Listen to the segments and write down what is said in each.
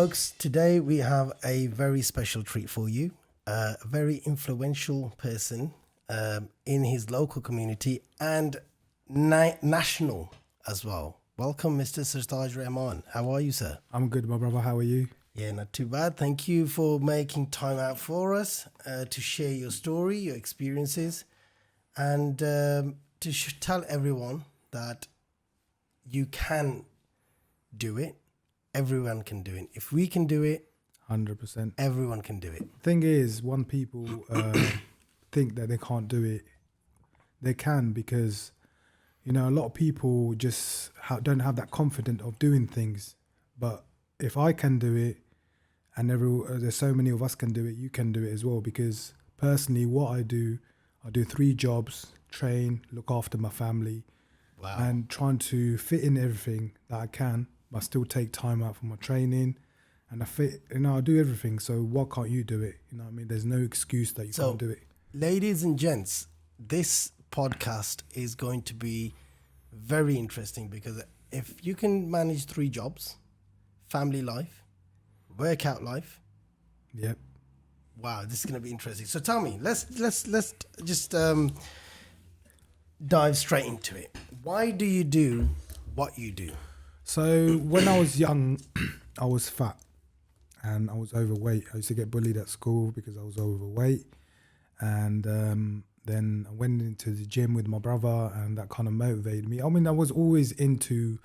folks, today we have a very special treat for you. A very influential person in his local community and national as well. Welcome, Mr. Sirtaj Rehman. How are you, sir? I'm good, my brother. How are you? Yeah, not too bad. Thank you for making time out for us to share your story, your experiences, and to tell everyone that you can do it. Everyone can do it. If we can do it, 100%. everyone can do it. Thing is, when people think that they can't do it, they can, because, you know, a lot of people just don't have that confidence of doing things. But if I can do it, and there's so many of us can do it, you can do it as well. Because personally, what I do 3 jobs, train, look after my family, Wow. and trying to fit in everything that I can, but still take time out for my training. And I do everything. So why can't you do it? You know what I mean? There's no excuse that you can't do it. Ladies and gents, this podcast is going to be very interesting because if you can manage 3 jobs, family life, workout life, Yep. wow, this is going to be interesting. So tell me, let's just dive straight into it. Why do you do what you do? So when I was young, I was fat and I was overweight. I used to get bullied at school because I was overweight. And then I went into the gym with my brother, and that kind of motivated me. I mean, I was always into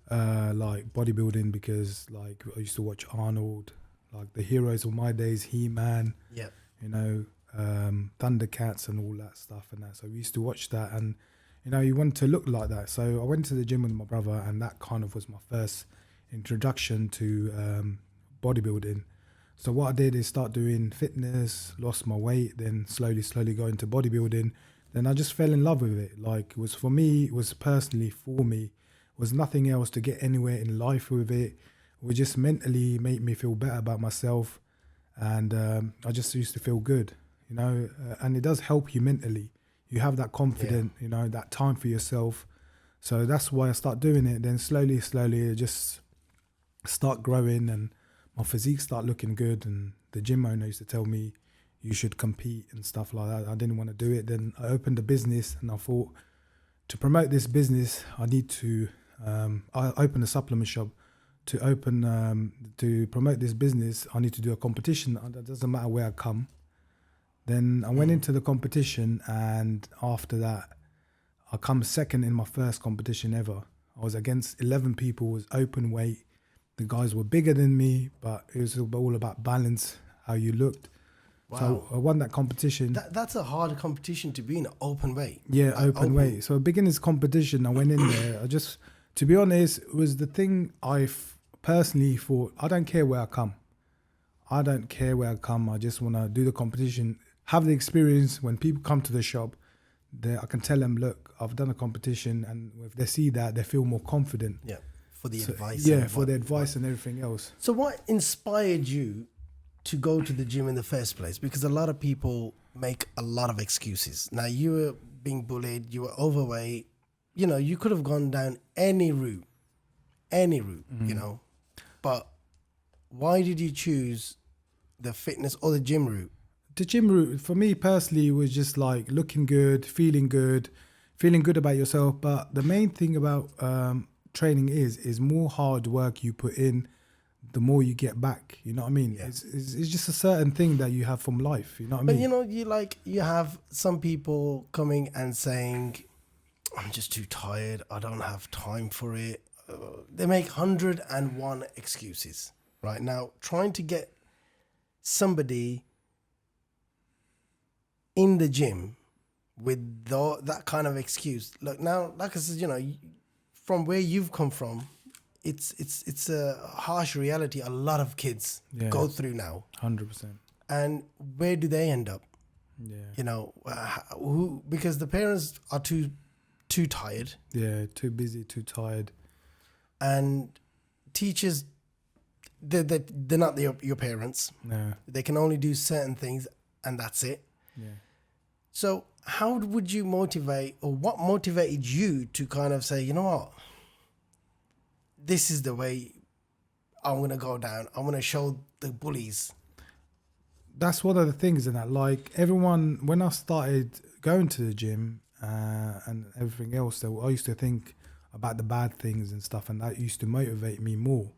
like bodybuilding because like I used to watch Arnold, like the heroes of my days, He-Man, Yeah. you know, Thundercats and all that stuff and that. So we used to watch that, and you know, you want to look like that. So I went to the gym with my brother, and that kind of was my first introduction to bodybuilding. So what I did is start doing fitness, lost my weight, then slowly got into bodybuilding. Then I just fell in love with it. Like, it was for me, it was personally for me. It was nothing else to get anywhere in life with it. It would just mentally make me feel better about myself. And I just used to feel good, you know, and it does help you mentally. You have that confidence, you know, that time for yourself. So that's why I start doing it. Then slowly, it just start growing, and my physique start looking good. And the gym owner used to tell me, you should compete and stuff like that. I didn't want to do it. Then I opened a business, and I thought, to promote this business, I need to, I opened a supplement shop. To promote this business, I need to do a competition. It doesn't matter where I come. Then I went into the competition, and after that, I come second in my first competition ever. I was against 11 people, it was open weight. The guys were bigger than me, but it was all about balance, how you looked. Wow. So I won that competition. That's a hard competition to be in, open weight. Yeah, open weight. So a beginner's competition, I went in there. To be honest, it was the thing personally thought, I don't care where I come. I just want to do the competition, have the experience. When people come to the shop, I can tell them, look, I've done a competition, and if they see that, they feel more confident. Yeah, for the advice. Yeah, for the advice and everything else. So what inspired you to go to the gym in the first place? Because a lot of people make a lot of excuses. Now, you were being bullied, you were overweight, you know, you could have gone down any route, you know, but why did you choose the fitness or the gym route? The gym route, for me personally, was just like looking good, feeling good about yourself. But the main thing about training is more hard work you put in, the more you get back. You know what I mean? Yeah. It's just a certain thing that you have from life. You know what I mean? But you know, you have some people coming and saying, I'm just too tired, I don't have time for it. They make 101 excuses right now, trying to get somebody in the gym with that kind of excuse. Look, now, like I said, you know, from where you've come from, it's a harsh reality a lot of kids go through now. 100%. And where do they end up? Yeah. You know, because the parents are too tired. Yeah, too busy, too tired. And teachers, they're not your parents. No. They can only do certain things, and that's it. Yeah. So how would you motivate, or what motivated you to kind of say, you know what, this is the way I'm gonna go down. I'm gonna show the bullies. That's one of the things in that. Like everyone, when I started going to the gym and everything else, I used to think about the bad things and stuff, and that used to motivate me more.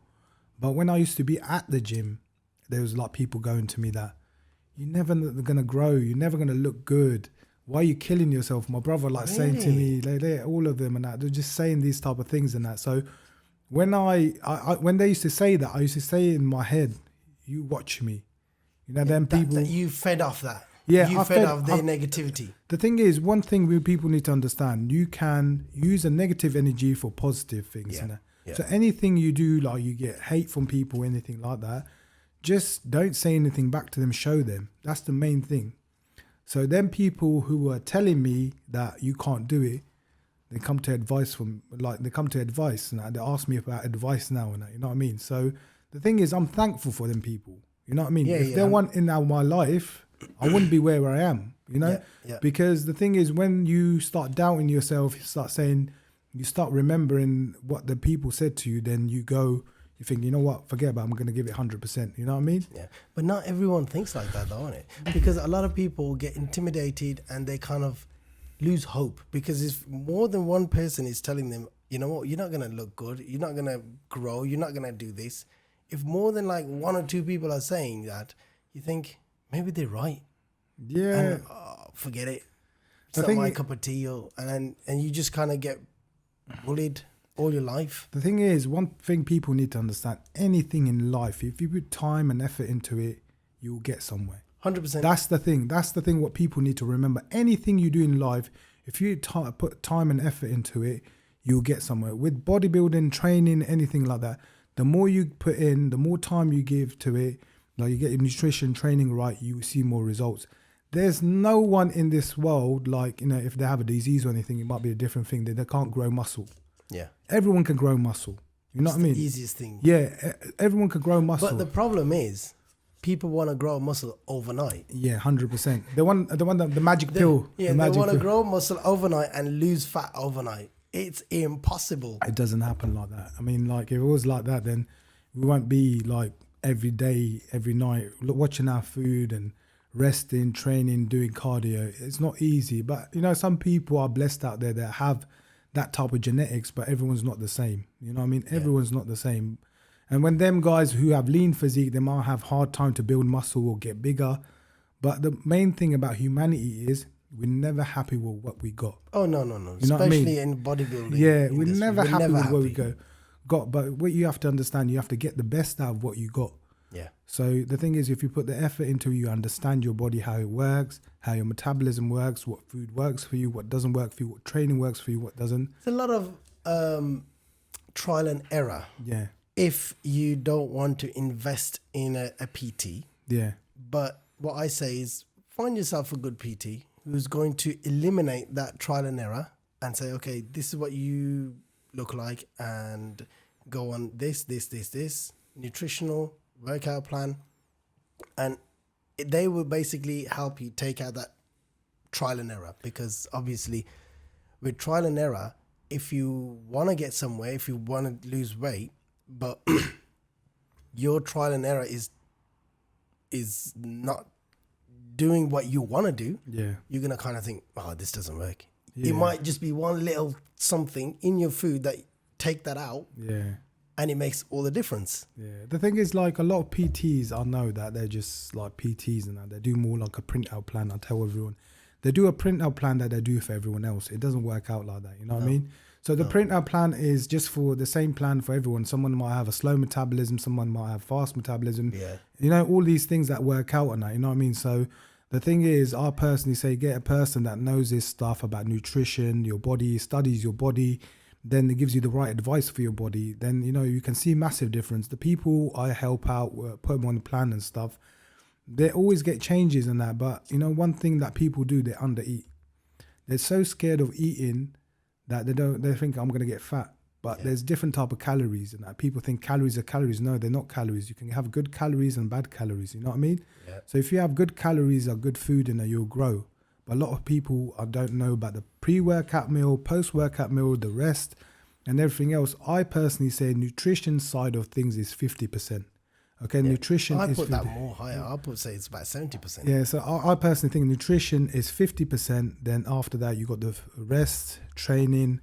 But when I used to be at the gym, there was like people going to me that you're never gonna grow, you're never gonna look good. Why are you killing yourself? My brother saying to me, all of them and that, they're just saying these type of things and that. So when when they used to say that, I used to say in my head, you watch me. You know, then people... That you fed off that. Yeah, you fed off their negativity. The thing is, one thing people need to understand, you can use a negative energy for positive things. Yeah. You know? Yeah. So anything you do, like you get hate from people, anything like that, just don't say anything back to them, show them. That's the main thing. So then people who are telling me that you can't do it, they come to advice and they ask me about advice now and that, you know what I mean? So the thing is, I'm thankful for them people. You know what I mean? If they weren't in my life, I wouldn't be where I am, you know? Yeah. Because the thing is, when you start doubting yourself, you start remembering what the people said to you, then you think, you know what, forget about it, I'm going to give it 100%. You know what I mean? Yeah. But not everyone thinks like that, though, innit? Because a lot of people get intimidated and they kind of lose hope. Because if more than one person is telling them, you know what, you're not going to look good, you're not going to grow, you're not going to do this. If more than like one or two people are saying that, you think maybe they're right. Yeah. And, forget it. It's not my cup of tea. And you just kind of get bullied all your life. The thing is, one thing people need to understand, anything in life, if you put time and effort into it, you'll get somewhere. 100%. That's the thing what people need to remember. Anything you do in life, if you put time and effort into it, you'll get somewhere. With bodybuilding, training, anything like that, the more you put in, the more time you give to it, like you get your nutrition training right, you will see more results. There's no one in this world, like, you know, if they have a disease or anything, it might be a different thing, that they can't grow muscle. Yeah. Everyone can grow muscle. You know what I mean? The easiest thing. Yeah, everyone can grow muscle. But the problem is, people want to grow muscle overnight. Yeah, 100%. They want the magic pill. Yeah, they want to grow muscle overnight and lose fat overnight. It's impossible. It doesn't happen like that. I mean, like, if it was like that, then we won't be like every day, every night, watching our food and resting, training, doing cardio. It's not easy. But, you know, some people are blessed out there that have that type of genetics, but everyone's not the same. You know what I mean? Everyone's not the same. And when them guys who have lean physique, they might have hard time to build muscle or get bigger. But the main thing about humanity is we're never happy with what we got. Oh, no. You know Especially what I mean? in bodybuilding. Yeah, we're never happy with what we got. But what you have to understand, you have to get the best out of what you got. Yeah. So the thing is, if you put the effort into it, you understand your body, how it works, how your metabolism works, what food works for you, what doesn't work for you, what training works for you, what doesn't. It's a lot of trial and error. Yeah. If you don't want to invest in a PT. Yeah. But what I say is find yourself a good PT who's going to eliminate that trial and error and say, okay, this is what you look like, and go on this, nutritional, workout plan. And they will basically help you take out that trial and error, because obviously with trial and error, if you want to get somewhere, if you want to lose weight, but your trial and error is not doing what you want to do, you're going to kind of think, oh, this doesn't work. Yeah. It might just be one little something in your food that take that out. Yeah. And it makes all the difference. Yeah. The thing is, like, a lot of PTs, I know that they're just like PTs and that. They do more like a printout plan. I tell everyone. They do a printout plan that they do for everyone else. It doesn't work out like that. You know what I mean? So the printout plan is just for the same plan for everyone. Someone might have a slow metabolism. Someone might have fast metabolism. Yeah. You know, all these things that work out on that. You know what I mean? So the thing is, I personally say get a person that knows this stuff about nutrition, your body, studies your body, then it gives you the right advice for your body. Then, you know, you can see massive difference. The people I help out, put them on the plan and stuff, they always get changes in that. But, you know, one thing that people do, they undereat. They're so scared of eating that they think I'm going to get fat. But there's different type of calories and that. People think calories are calories. No, they're not calories. You can have good calories and bad calories. You know what I mean? Yeah. So if you have good calories or good food in there, you'll grow. But a lot of people don't know about the pre-workout meal, post-workout meal, the rest. and everything else, I personally say nutrition side of things is 50%. Okay, nutrition I is put that 50. more higher. I put say it's about 70%. Yeah, so I personally think nutrition is 50%. Then after that, you got the rest, training,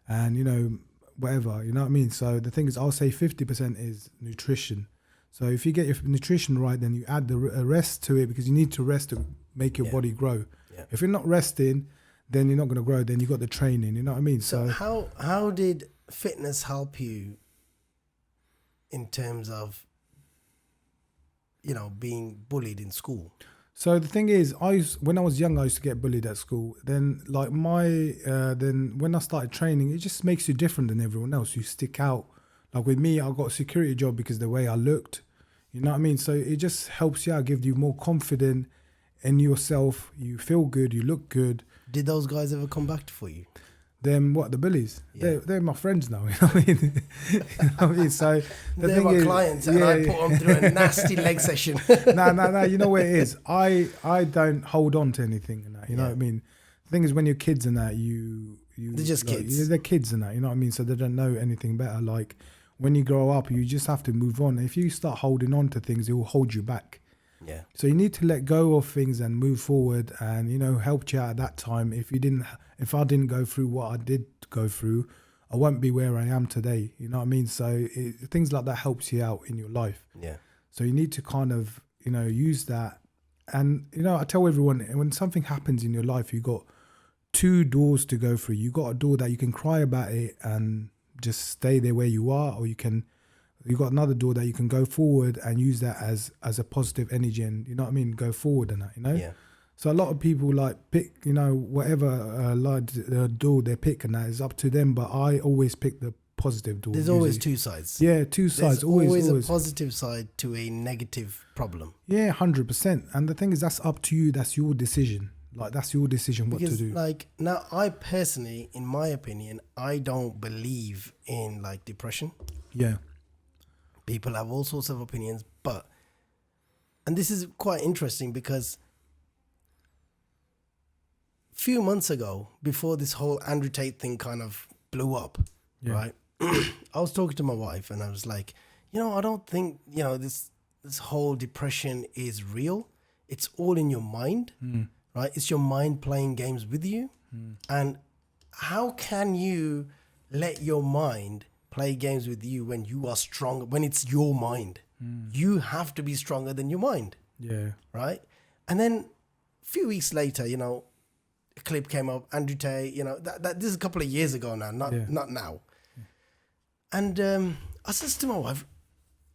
and whatever. You know what I mean? So the thing is, I'll say 50% is nutrition. So if you get your nutrition right, then you add the rest to it, because you need to rest to make your body grow. Yeah. If you're not resting, then you're not going to grow. Then you got the training. You know what I mean? So how did fitness help you in terms of being bullied in school? So the thing is, when I was young, I used to get bullied at school. Then then when I started training, it just makes you different than everyone else. You stick out. Like with me, I got a security job because the way I looked. You know what I mean? So it just helps you out, gives you more confidence in yourself. You feel good. You look good. Did those guys ever come back for you? Them what, the bullies? Yeah. They're my friends now. You know what I mean? You know what I mean? So they're my clients, and I put them through a nasty leg session. No. You know what it is? I don't hold on to anything and that. You know what I mean? The thing is, when you're kids and that, they're just kids. They're kids and that. You know what I mean? So they don't know anything better. Like when you grow up, you just have to move on. If you start holding on to things, it will hold you back. Yeah. So you need to let go of things and move forward, and helped you out at that time. If I didn't go through what I did go through, I won't be where I am today. You know what I mean? So things like that helps you out in your life. Yeah. So you need to kind of use that, and I tell everyone, when something happens in your life, you got 2 doors to go through. You got a door that you can cry about it and just stay there where you are, or you got another door that you can go forward and use that as a positive energy, and you know what I mean, go forward and that, Yeah. So a lot of people pick, whatever the door they pick, and that is up to them. But I always pick the positive door. There's always 2 sides. Yeah, 2 sides. There's always a positive side to a negative problem. Yeah, 100%. And the thing is, that's up to you. That's your decision. That's your decision what to do. Now, I personally, in my opinion, I don't believe in depression. Yeah. People have all sorts of opinions, and this is quite interesting because few months ago, before this whole Andrew Tate thing kind of blew up, right? I was talking to my wife and I was like, I don't think, this whole depression is real. It's all in your mind, right? It's your mind playing games with you. And how can you let your mind play games with you when you are strong, when it's your mind? You have to be stronger than your mind. Yeah. Right? And then a few weeks later, a clip came up, Andrew Tate, this is a couple of years ago now, not now. And I said to my wife,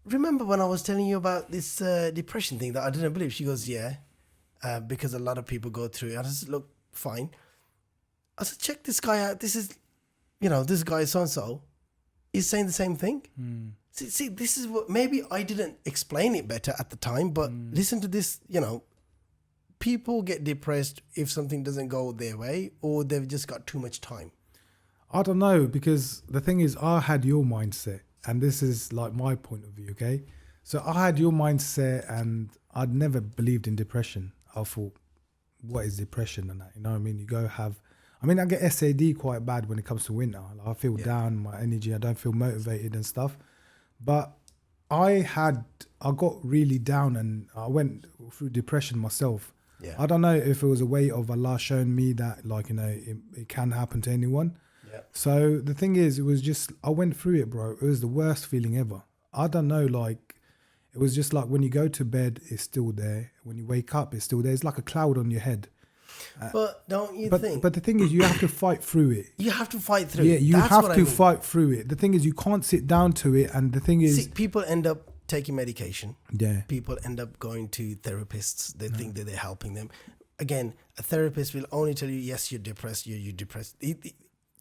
remember when I was telling you about this depression thing that I didn't believe? She goes, yeah, because a lot of people go through it. I said, look, fine. I said, check this guy out. This is, this guy so-and-so is saying the same thing. See, this is what, maybe I didn't explain it better at the time, but listen to this, people get depressed if something doesn't go their way, or they've just got too much time. I don't know, because the thing is, I had your mindset, and this is my point of view, okay? So I had your mindset, and I'd never believed in depression. I thought, what is depression and that? You know what I mean? I get SAD quite bad when it comes to winter. I feel down, my energy, I don't feel motivated and stuff. But I got really down, and I went through depression myself. Yeah. I don't know if it was a way of Allah showing me that, it can happen to anyone. Yeah. So the thing is, it was just, I went through it, bro. It was the worst feeling ever. I don't know, it was just when you go to bed, it's still there. When you wake up, it's still there. It's like a cloud on your head. But don't you think? But the thing is, you have to fight through it. You have to fight through it. Yeah, it. you have to fight through it. The thing is, you can't sit down to it. And the thing is... See, people end up taking medication. Yeah. People end up going to therapists. They think that they're helping them. Again, a therapist will only tell you, yes, you're depressed, you're depressed.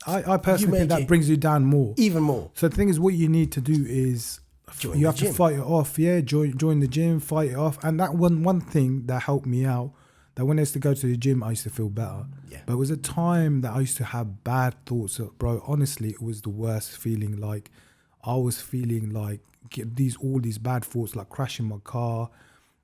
I personally think that brings you down more. Even more. So the thing is, what you need to do is... you have to fight it off. Yeah, join the gym, fight it off. And that one thing that helped me out, that when I used to go to the gym, I used to feel better. Yeah. But it was a time that I used to have bad thoughts. Bro, honestly, it was the worst feeling. I was feeling all these bad thoughts, crashing my car,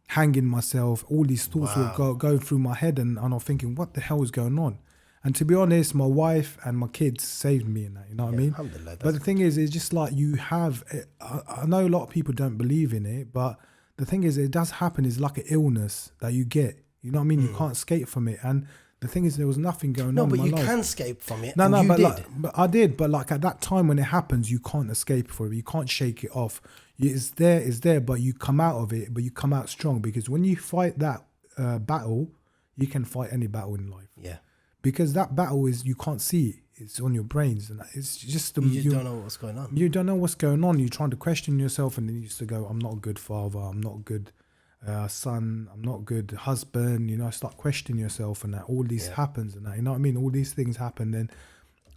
hanging myself. All these thoughts were going through my head, and I'm thinking, what the hell is going on? And to be honest, my wife and my kids saved me in that, you know what I mean? Alhamdulillah, But the thing is, it's just like you have, I know a lot of people don't believe in it, but the thing is, it does happen. It's like an illness that you get, you know what I mean? You can't escape from it. And the thing is, there was nothing going on in my life. No, but you can escape from it. No, and but you like, did. but I did. But like at that time when it happens, you can't escape from it. You can't shake it off. It's there, but you come out of it, but you come out strong, because when you fight that battle, you can fight any battle in life. Yeah. Because that battle is, you can't see it. It's on your brains, and it's just You just don't know what's going on. You don't know what's going on. You're trying to question yourself, and then you used to go, "I'm not a good father. I'm not a good son. I'm not a good husband." You know, start questioning yourself, and that all this happens, and that, you know what I mean. All these things happen. Then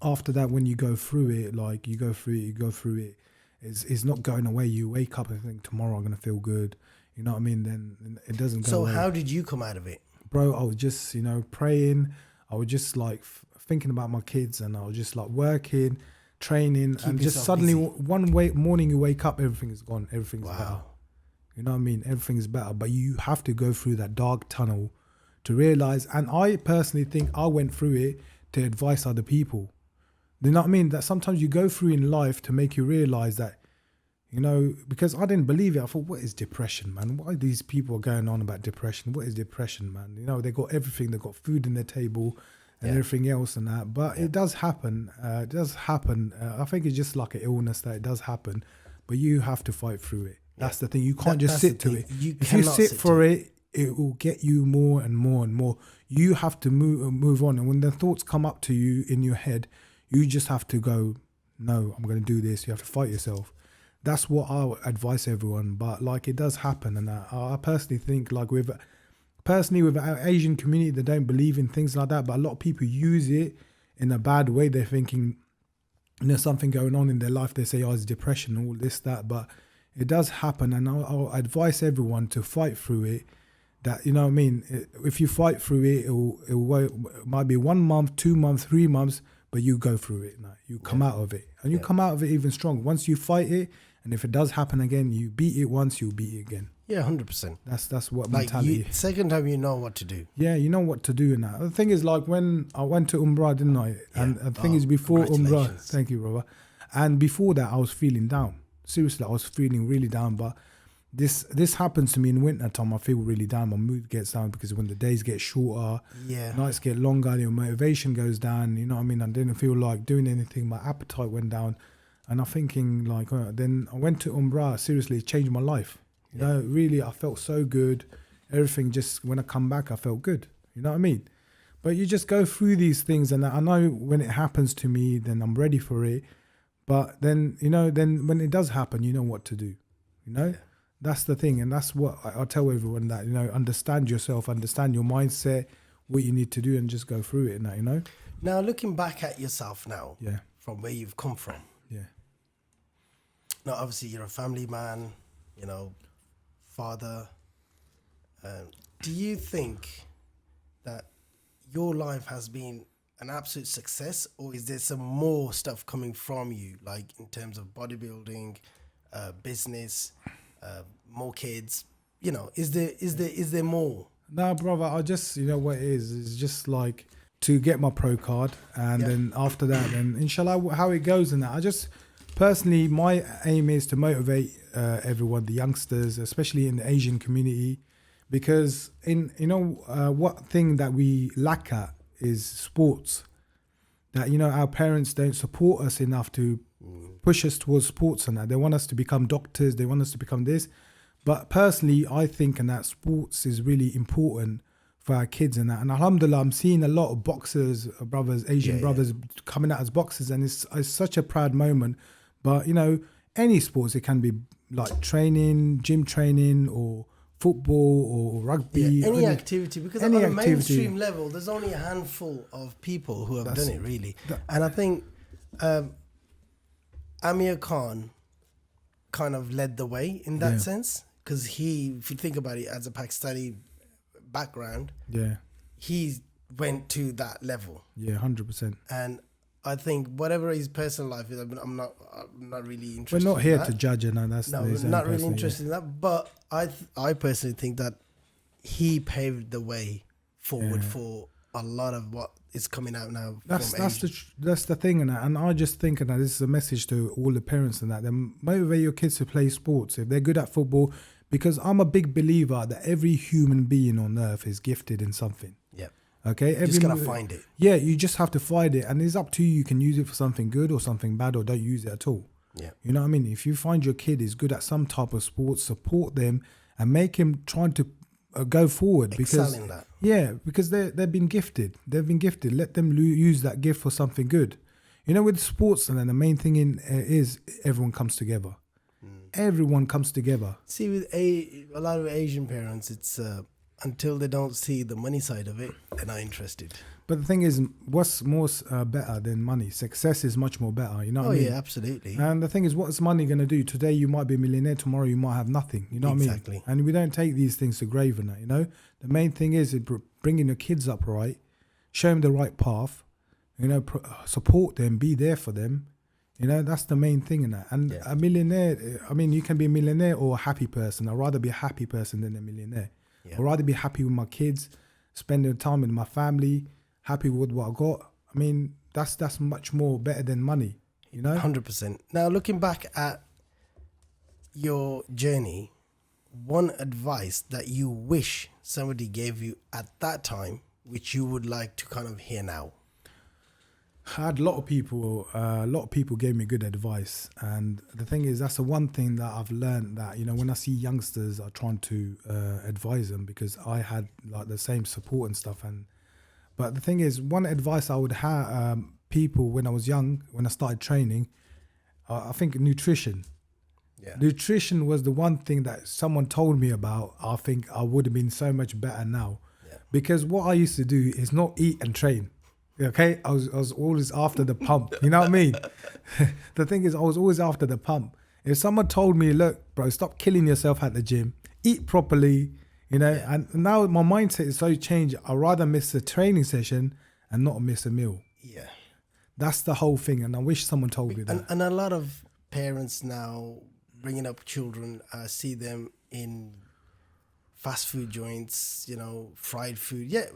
after that, when you go through it, like you go through it. It's not going away. You wake up and think, tomorrow I'm gonna feel good. You know what I mean? Then it doesn't go away. So how did you come out of it? Bro, I was just, praying. I was just like thinking about my kids, and I was just like working, training, and just suddenly morning you wake up, everything is gone. Everything's better. You know what I mean? Everything is better. But you have to go through that dark tunnel to realize. And I personally think I went through it to advise other people. You know what I mean? That sometimes you go through in life to make you realize that, because I didn't believe it. I thought, what is depression, man? Why these people are going on about depression? What is depression, man? They got everything. They got food in their table and everything else and that. But it does happen. I think it's just like an illness that it does happen. But you have to fight through it. That's the thing. You can't just sit to it. If you sit for it, it will get you more and more and more. You have to move on. And when the thoughts come up to you in your head, you just have to go, no, I'm going to do this. You have to fight yourself. That's what I would advise everyone. But like, it does happen. And I personally think like with our Asian community, they don't believe in things like that. But a lot of people use it in a bad way. They're thinking there's something going on in their life. They say, it's depression, all this, that. But it does happen. And I'll advise everyone to fight through it. That, you know what I mean? If you fight through it, it might be 1 month, 2 months, 3 months, but you go through it. Now. You come out of it. And you come out of it even stronger. Once you fight it, and if it does happen again, you beat it once, you'll beat it again. Yeah, 100%. That's what mentality. Second time, you know what to do. Yeah, you know what to do in that. The thing is, like when I went to Umrah, didn't I? And the thing is, before Umrah, thank you, brother. And before that, I was feeling down. Seriously, I was feeling really down. But this happens to me in winter time. I feel really down. My mood gets down because when the days get shorter, nights get longer, your motivation goes down. You know what I mean? I didn't feel like doing anything. My appetite went down. And I'm thinking like, then I went to Umrah. Seriously, it changed my life. You know, really, I felt so good. Everything just, when I come back, I felt good. You know what I mean? But you just go through these things. And I know when it happens to me, then I'm ready for it. But then, then when it does happen, you know what to do. That's the thing. And that's what I tell everyone that, understand yourself, understand your mindset, what you need to do, and just go through it now, Now, looking back at yourself now, from where you've come from. Yeah. Now, obviously, you're a family man, father. Do you think that your life has been an absolute success, or is there some more stuff coming from you, like in terms of bodybuilding, business, more kids? Is there more? No, brother, I just, what it is, it's just like to get my pro card, and then after that, then inshallah, how it goes and that. I just, personally, my aim is to motivate everyone, the youngsters, especially in the Asian community, because what thing that we lack at is sports. That, our parents don't support us enough to push us towards sports and that. They want us to become doctors, they want us to become this. But personally, I think that sports is really important for our kids and that. And alhamdulillah, I'm seeing a lot of boxers, Asian brothers coming out as boxers, and it's such a proud moment. But, any sports, it can be like training, gym training, or football or rugby. Any activity, because on a mainstream level, there's only a handful of people who have done it, really. And I think Amir Khan kind of led the way in that sense, because if you think about it, as a Pakistani background, he went to that level. 100%. And I think whatever his personal life is, I'm not really interested. We're not here to judge it, we're not really interested in that. But I personally think that he paved the way forward for a lot of what is coming out now. That's the thing, and I just think, and this is a message to all the parents and that, then motivate your kids to play sports if they're good at football, because I'm a big believer that every human being on earth is gifted in something. Yeah. Okay. You just gotta find it. Yeah, you just have to find it, and it's up to you. You can use it for something good or something bad, or don't use it at all. Yeah. You know what I mean? If you find your kid is good at some type of sport, support them and make him trying to go forward, because Excel in that. yeah, because they've been gifted. They've been gifted. Let them use that gift for something good. You know, with sports, and then the main thing is everyone comes together. Everyone comes together. See, with a lot of Asian parents, it's until they don't see the money side of it, they're not interested. But the thing is, what's more better than money? Success is much more better. You know what I mean? Yeah, absolutely. And the thing is, what's money going to do? Today you might be a millionaire, tomorrow you might have nothing. You know what I mean? Exactly. And we don't take these things to grave and that, you know? The main thing is bringing your kids up right, show them the right path, you know, support them, be there for them. You know, that's the main thing in that. And a millionaire, I mean, you can be a millionaire or a happy person. I'd rather be a happy person than a millionaire. Yeah. I'd rather be happy with my kids, spending time with my family, happy with what I got. I mean, that's much more better than money, you know? 100%. Now, looking back at your journey, one advice that you wish somebody gave you at that time, which you would like to kind of hear now? I had a lot of people gave me good advice, and the thing is, that's the one thing that I've learned, that, you know, when I see youngsters, I try to advise them, because I had like the same support and stuff. But the thing is, one advice I would have people when I was young, when I started training, I think nutrition. Yeah. Nutrition was the one thing that someone told me about. I think I would have been so much better now, because what I used to do is not eat and train. Okay, I was always after the pump. You know what I mean? The thing is, I was always after the pump. If someone told me, look, bro, stop killing yourself at the gym, eat properly, you know, and now my mindset is so changed. I'd rather miss a training session and not miss a meal. Yeah. That's the whole thing. And I wish someone told me that. And a lot of parents now bringing up children, see them in fast food joints, you know, fried food. Yeah.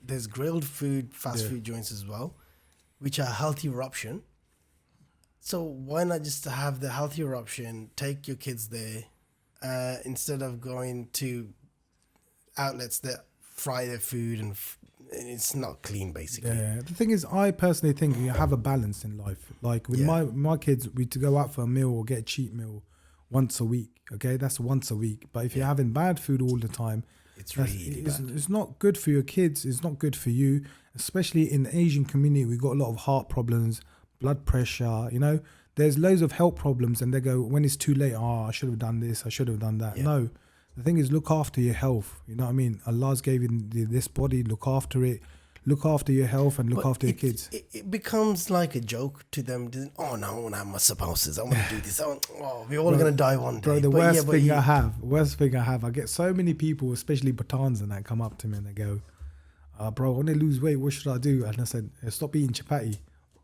There's grilled food, fast food joints as well, which are a healthier option. So why not just have the healthier option, take your kids there, instead of going to outlets that fry their food and it's not clean, basically. Yeah, the thing is, I personally think you have a balance in life. Like with my kids, we to go out for a meal or get a cheap meal once a week. Okay, that's once a week. But if you're having bad food all the time, it's not good for your kids. It's not good for you, especially in the Asian community. We've got a lot of heart problems, blood pressure. You know, there's loads of health problems, and they go, when it's too late, I should have done this, I should have done that. No, the thing is, look after your health. You know what I mean? Allah's gave you this body, look after it. Look after your health and look after your kids. It becomes like a joke to them. Oh no, I want to have my spouses. I want to do this. We're all going to die one day. Bro, the worst thing I have, I get so many people, especially Patans and that, come up to me and they go, bro, I want to lose weight. What should I do? And I said, stop eating chapati.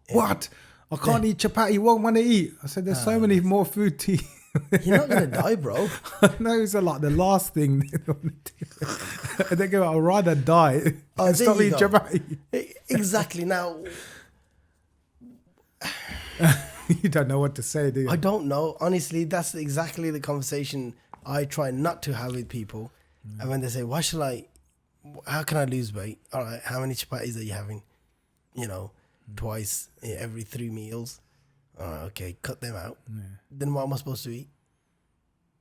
Yeah. What? I can't eat chapati. What want to eat? I said, there's so many more food to eat. You're not going to die, bro. No, it's like the last thing they want to do. And they go, I'd rather die and stop eating chapati. Exactly. Now, you don't know what to say, do you? I don't know. Honestly, that's exactly the conversation I try not to have with people. And when they say, how can I lose weight? All right, how many chapatis are you having? You know, twice every 3 meals. Okay, cut them out. Yeah. Then what am I supposed to eat?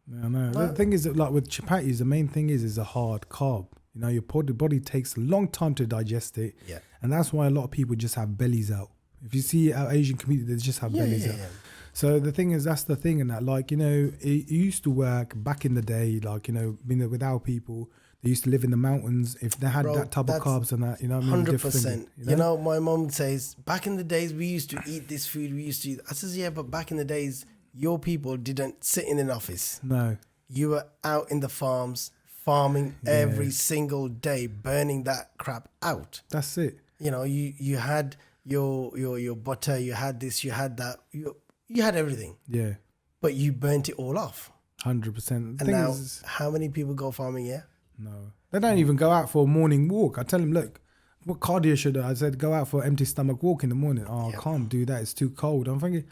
No. The thing is that, like with chapatis, the main thing is a hard carb. You know, your body takes a long time to digest it. Yeah. And that's why a lot of people just have bellies out. If you see our Asian community, they just have bellies out. Yeah. So the thing is, that's the thing, and that, like, you know, it used to work back in the day, like, you know, with our people. They used to live in the mountains. If they had that type of carbs and that, you know what I mean? 100%. You know, my mom says, back in the days, we used to eat this food. We used to eat. I says, yeah, but back in the days, your people didn't sit in an office. No. You were out in the farms, farming every single day, burning that crap out. That's it. You know, you had your butter, you had this, you had that. You had everything. Yeah. But you burnt it all off. 100%. And now, how many people go farming here? No, they don't even go out for a morning walk. I tell them, look, what cardio should I said, go out for an empty stomach walk in the morning. Oh, Yeah. I can't do that. It's too cold. I'm thinking,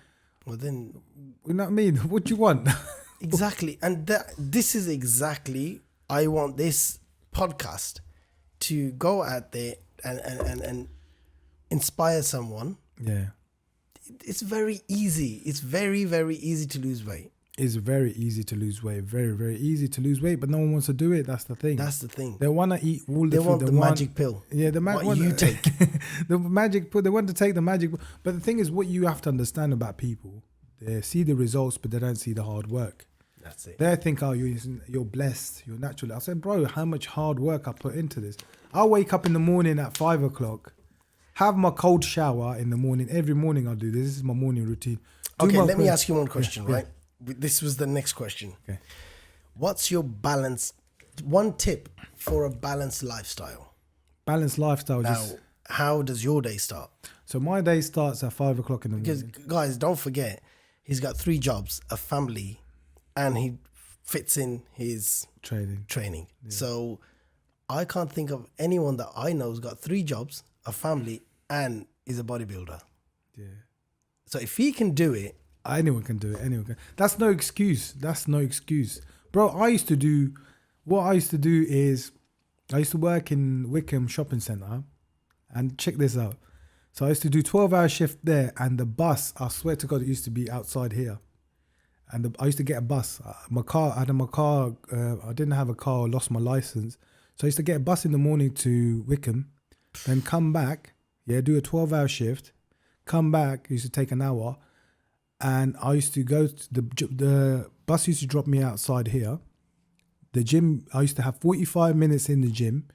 Well, then you know what I mean? What do you want? exactly, and this is exactly I want this podcast to go out there and inspire someone. Yeah. It's very easy. It's very, very easy to lose weight. It's very easy to lose weight. Very, very easy to lose weight, but no one wants to do it. That's the thing. That's the thing. They want to eat all the They food. want the magic pill. Yeah, the What you take. the magic pill. They want to take the magic. But the thing is, what you have to understand about people, they see the results, but they don't see the hard work. That's it. They think, oh, you're blessed, you're natural. I said, bro, how much hard work I put into this. I wake up in the morning at 5 o'clock, have my cold shower in the morning. Every morning I do this. This is my morning routine. Okay, let me ask you one question, right? This was the next question. Okay. What's your one tip for a balanced lifestyle? Balanced lifestyle. Now, how does your day start? So my day starts at 5 o'clock in the Because, morning. guys, don't forget, he's got 3 jobs, a family, and he fits in his training. Yeah. So I can't think of anyone that I know who's got 3 jobs, a family, and is a bodybuilder. Yeah. So if he can do it, anyone can do it. Anyone can. That's no excuse. Bro, I used to do is I used to work in Wickham Shopping Centre, and check this out. So I used to do 12-hour shift there, and the bus, I swear to God, it used to be outside here. And I used to get a bus. I didn't have a car, lost my license. So I used to get a bus in the morning to Wickham, then come back, do a 12-hour shift, come back, used to take an hour, and I used to go to the bus used to drop me outside here. The gym, I used to have 45 minutes in the gym,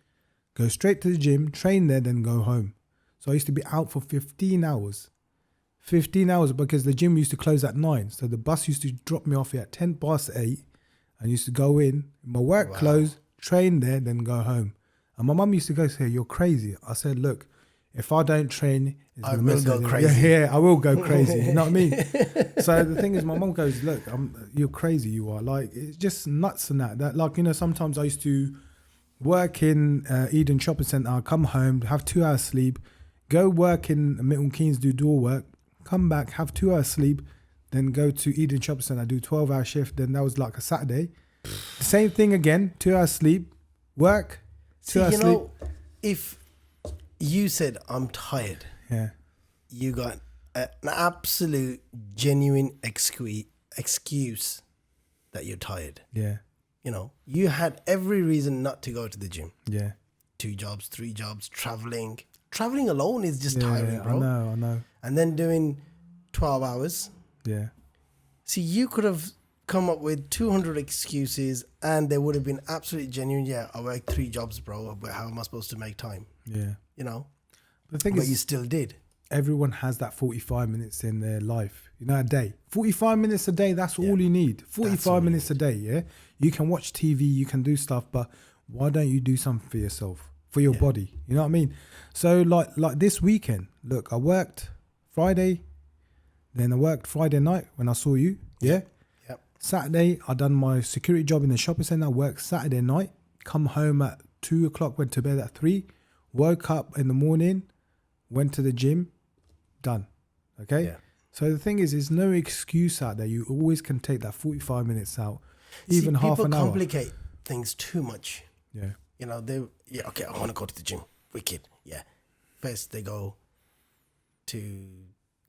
go straight to the gym, train there, then go home. So I used to be out for 15 hours. 15 hours because the gym used to close at 9. So the bus used to drop me off at 10 past 8 and used to go in, my work clothes, train there, then go home. And my mum used to say, you're crazy. I said, look, if I don't train, I will go crazy. Yeah, I will go crazy. You know what I mean? So the thing is, my mum goes, look, you're crazy, you are. Like, it's just nuts and that. Like, sometimes I used to work in Eden Shopping Centre, I'll come home, have 2 hours sleep, go work in Milton Keynes, do door work, come back, have 2 hours sleep, then go to Eden Shopping Centre, do 12-hour shift. Then that was like a Saturday. Same thing again, 2 hours sleep, work, 2 hours sleep. If you said, I'm tired, you got an absolute genuine excuse that you're tired. Yeah. You had every reason not to go to the gym. Yeah. 2 jobs, 3 jobs, traveling. Traveling alone is just tiring, bro. I know. And then doing 12 hours. Yeah. See, you could have come up with 200 excuses and they would have been absolutely genuine. Yeah, I work 3 jobs, bro. But how am I supposed to make time? Yeah. The thing but is, you still did. Everyone has that 45 minutes in their life, a day. 45 minutes a day, that's all you need. 45 minutes a day, yeah? You can watch TV, you can do stuff, but why don't you do something for yourself, for your body? You know what I mean? So like this weekend, look, I worked Friday, then I worked Friday night when I saw you, yeah? Yep. Saturday, I done my security job in the shopping centre, I worked Saturday night, come home at 2 o'clock, went to bed at 3, woke up in the morning, went to the gym, done. Okay? Yeah. So the thing is, there's no excuse out there. You always can take that 45 minutes out, even half an hour. People complicate things too much. Yeah. Okay, I want to go to the gym. Wicked. Yeah. First they go to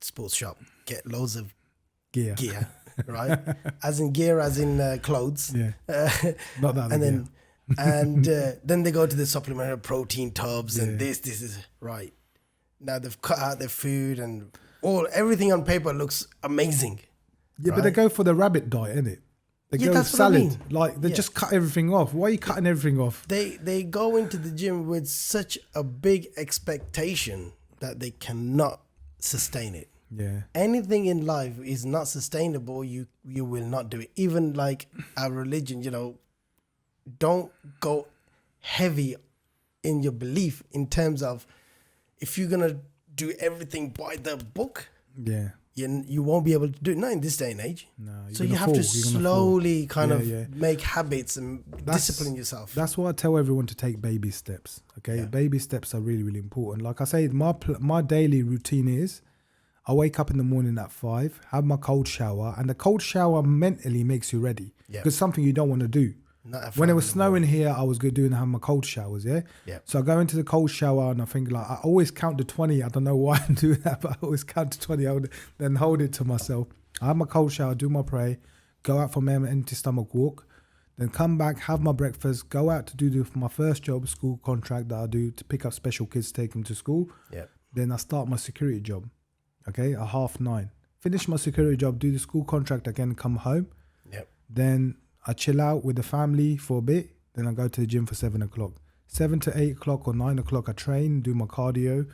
sports shop, get loads of gear, right? As in gear, as in clothes. Yeah. Not that. And then they go to the supplementary protein tubs and this is right. Now they've cut out their food and everything on paper looks amazing. Yeah, right? but they go for the rabbit diet, innit? They go with salad. I mean. Like they just cut everything off. Why are you cutting everything off? They go into the gym with such a big expectation that they cannot sustain it. Yeah. Anything in life is not sustainable. You will not do it. Even like our religion, don't go heavy in your belief in terms of if you're gonna do everything by the book. Yeah. you won't be able to do it. Not in this day and age. No, So you have to slowly kind of make habits and discipline yourself. That's why I tell everyone to take baby steps. Okay, baby steps are really, really important. Like I say, my daily routine is I wake up in the morning at 5, have my cold shower, and the cold shower mentally makes you ready because something you don't want to do. When it was snowing here, I was good having my cold showers, So I go into the cold shower and I think like, I always count to 20. I don't know why I do that, but I always count to 20. I would then hold it to myself. I have my cold shower, do my pray, go out for my empty stomach walk, then come back, have my breakfast, go out to do my first job, school contract that I do to pick up special kids, take them to school. Then I start my security job, at 9:30. Finish my security job, do the school contract again, come home. Then I chill out with the family for a bit. Then I go to the gym for 7 o'clock. 7 to 8 o'clock or 9 o'clock, I train, do my cardio,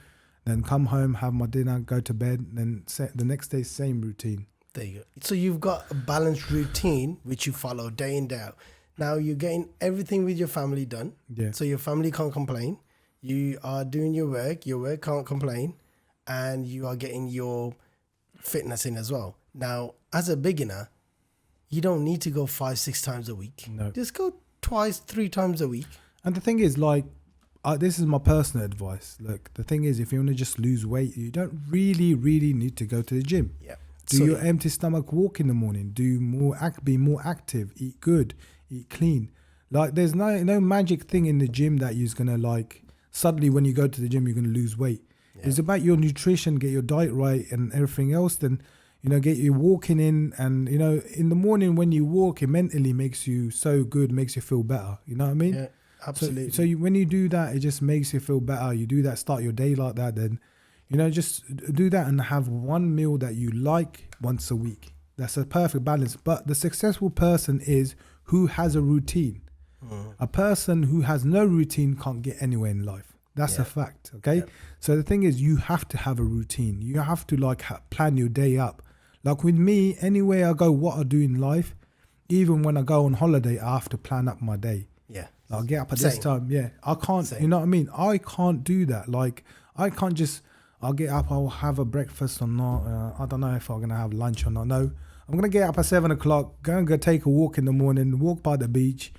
then come home, have my dinner, go to bed. Then the next day, same routine. There you go. So you've got a balanced routine, which you follow day in, day out. Now you're getting everything with your family done. So your family can't complain. You are doing your work can't complain. And you are getting your fitness in as well. Now, as a beginner, you don't need to go 5-6 times a week. No. Just go 2-3 times a week. And the thing is, like, this is my personal advice. Look, the thing is, if you want to just lose weight, you don't really need to go to the gym. Do your empty stomach walk in the morning. Be more active. Eat good. Eat clean. Like, there's no magic thing in the gym that you're gonna like. Suddenly, when you go to the gym, you're gonna lose weight. It's about your nutrition, get your diet right, and everything else. Then, get you walking in, and in the morning when you walk, it mentally makes you so good, makes you feel better. You know what I mean? Yeah, absolutely. So when you do that, it just makes you feel better. You do that, start your day like that, then just do that and have one meal that you like once a week. That's a perfect balance. But the successful person is who has a routine. A person who has no routine can't get anywhere in life. That's a fact. Okay. So the thing is, you have to have a routine. You have to plan your day up. Like with me, anywhere I go, what I do in life, even when I go on holiday, I have to plan up my day. I'll get up at this time. I can't, you know what I mean? I can't do that. Like, I can't just, I'll get up, I'll have a breakfast or not. I don't know if I'm going to have lunch or not. No, I'm going to get up at 7 o'clock, go take a walk in the morning, walk by the beach,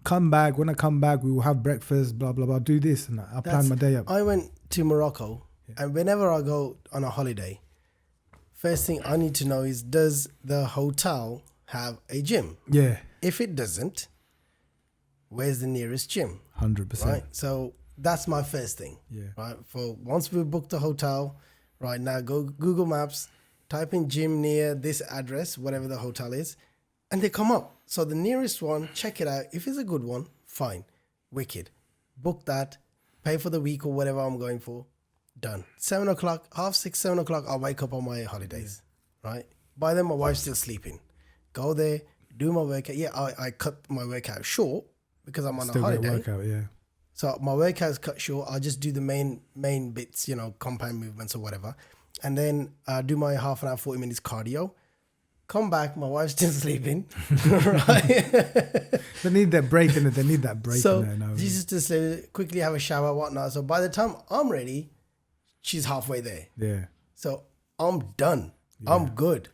come back. When I come back, we will have breakfast, blah, blah, blah, do this. And I plan my day up. I went to Morocco, and whenever I go on a holiday, first thing I need to know is, does the hotel have a gym? If it doesn't, where's the nearest gym? 100%. Right. So that's my first thing. Right. For once we've booked the hotel, right now go Google Maps, type in gym near this address, whatever the hotel is, and they come up. So the nearest one, check it out. If it's a good one, fine, wicked. Book that, pay for the week or whatever I'm going for. Done. 7 o'clock, 6:30, 7 o'clock, I'll wake up on my holidays. Right. By then, my wife's still sleeping. Go there, do my workout. I cut my workout short because I'm on a holiday. Workout, So my workout's cut short. I'll just do the main bits, compound movements or whatever. And then do my half an hour, 40 minutes cardio. Come back, my wife's still sleeping. Right? They need that break in it. They need that break so in there. Jesus just quickly have a shower, whatnot. So by the time I'm ready, she's halfway there. So I'm done. I'm good.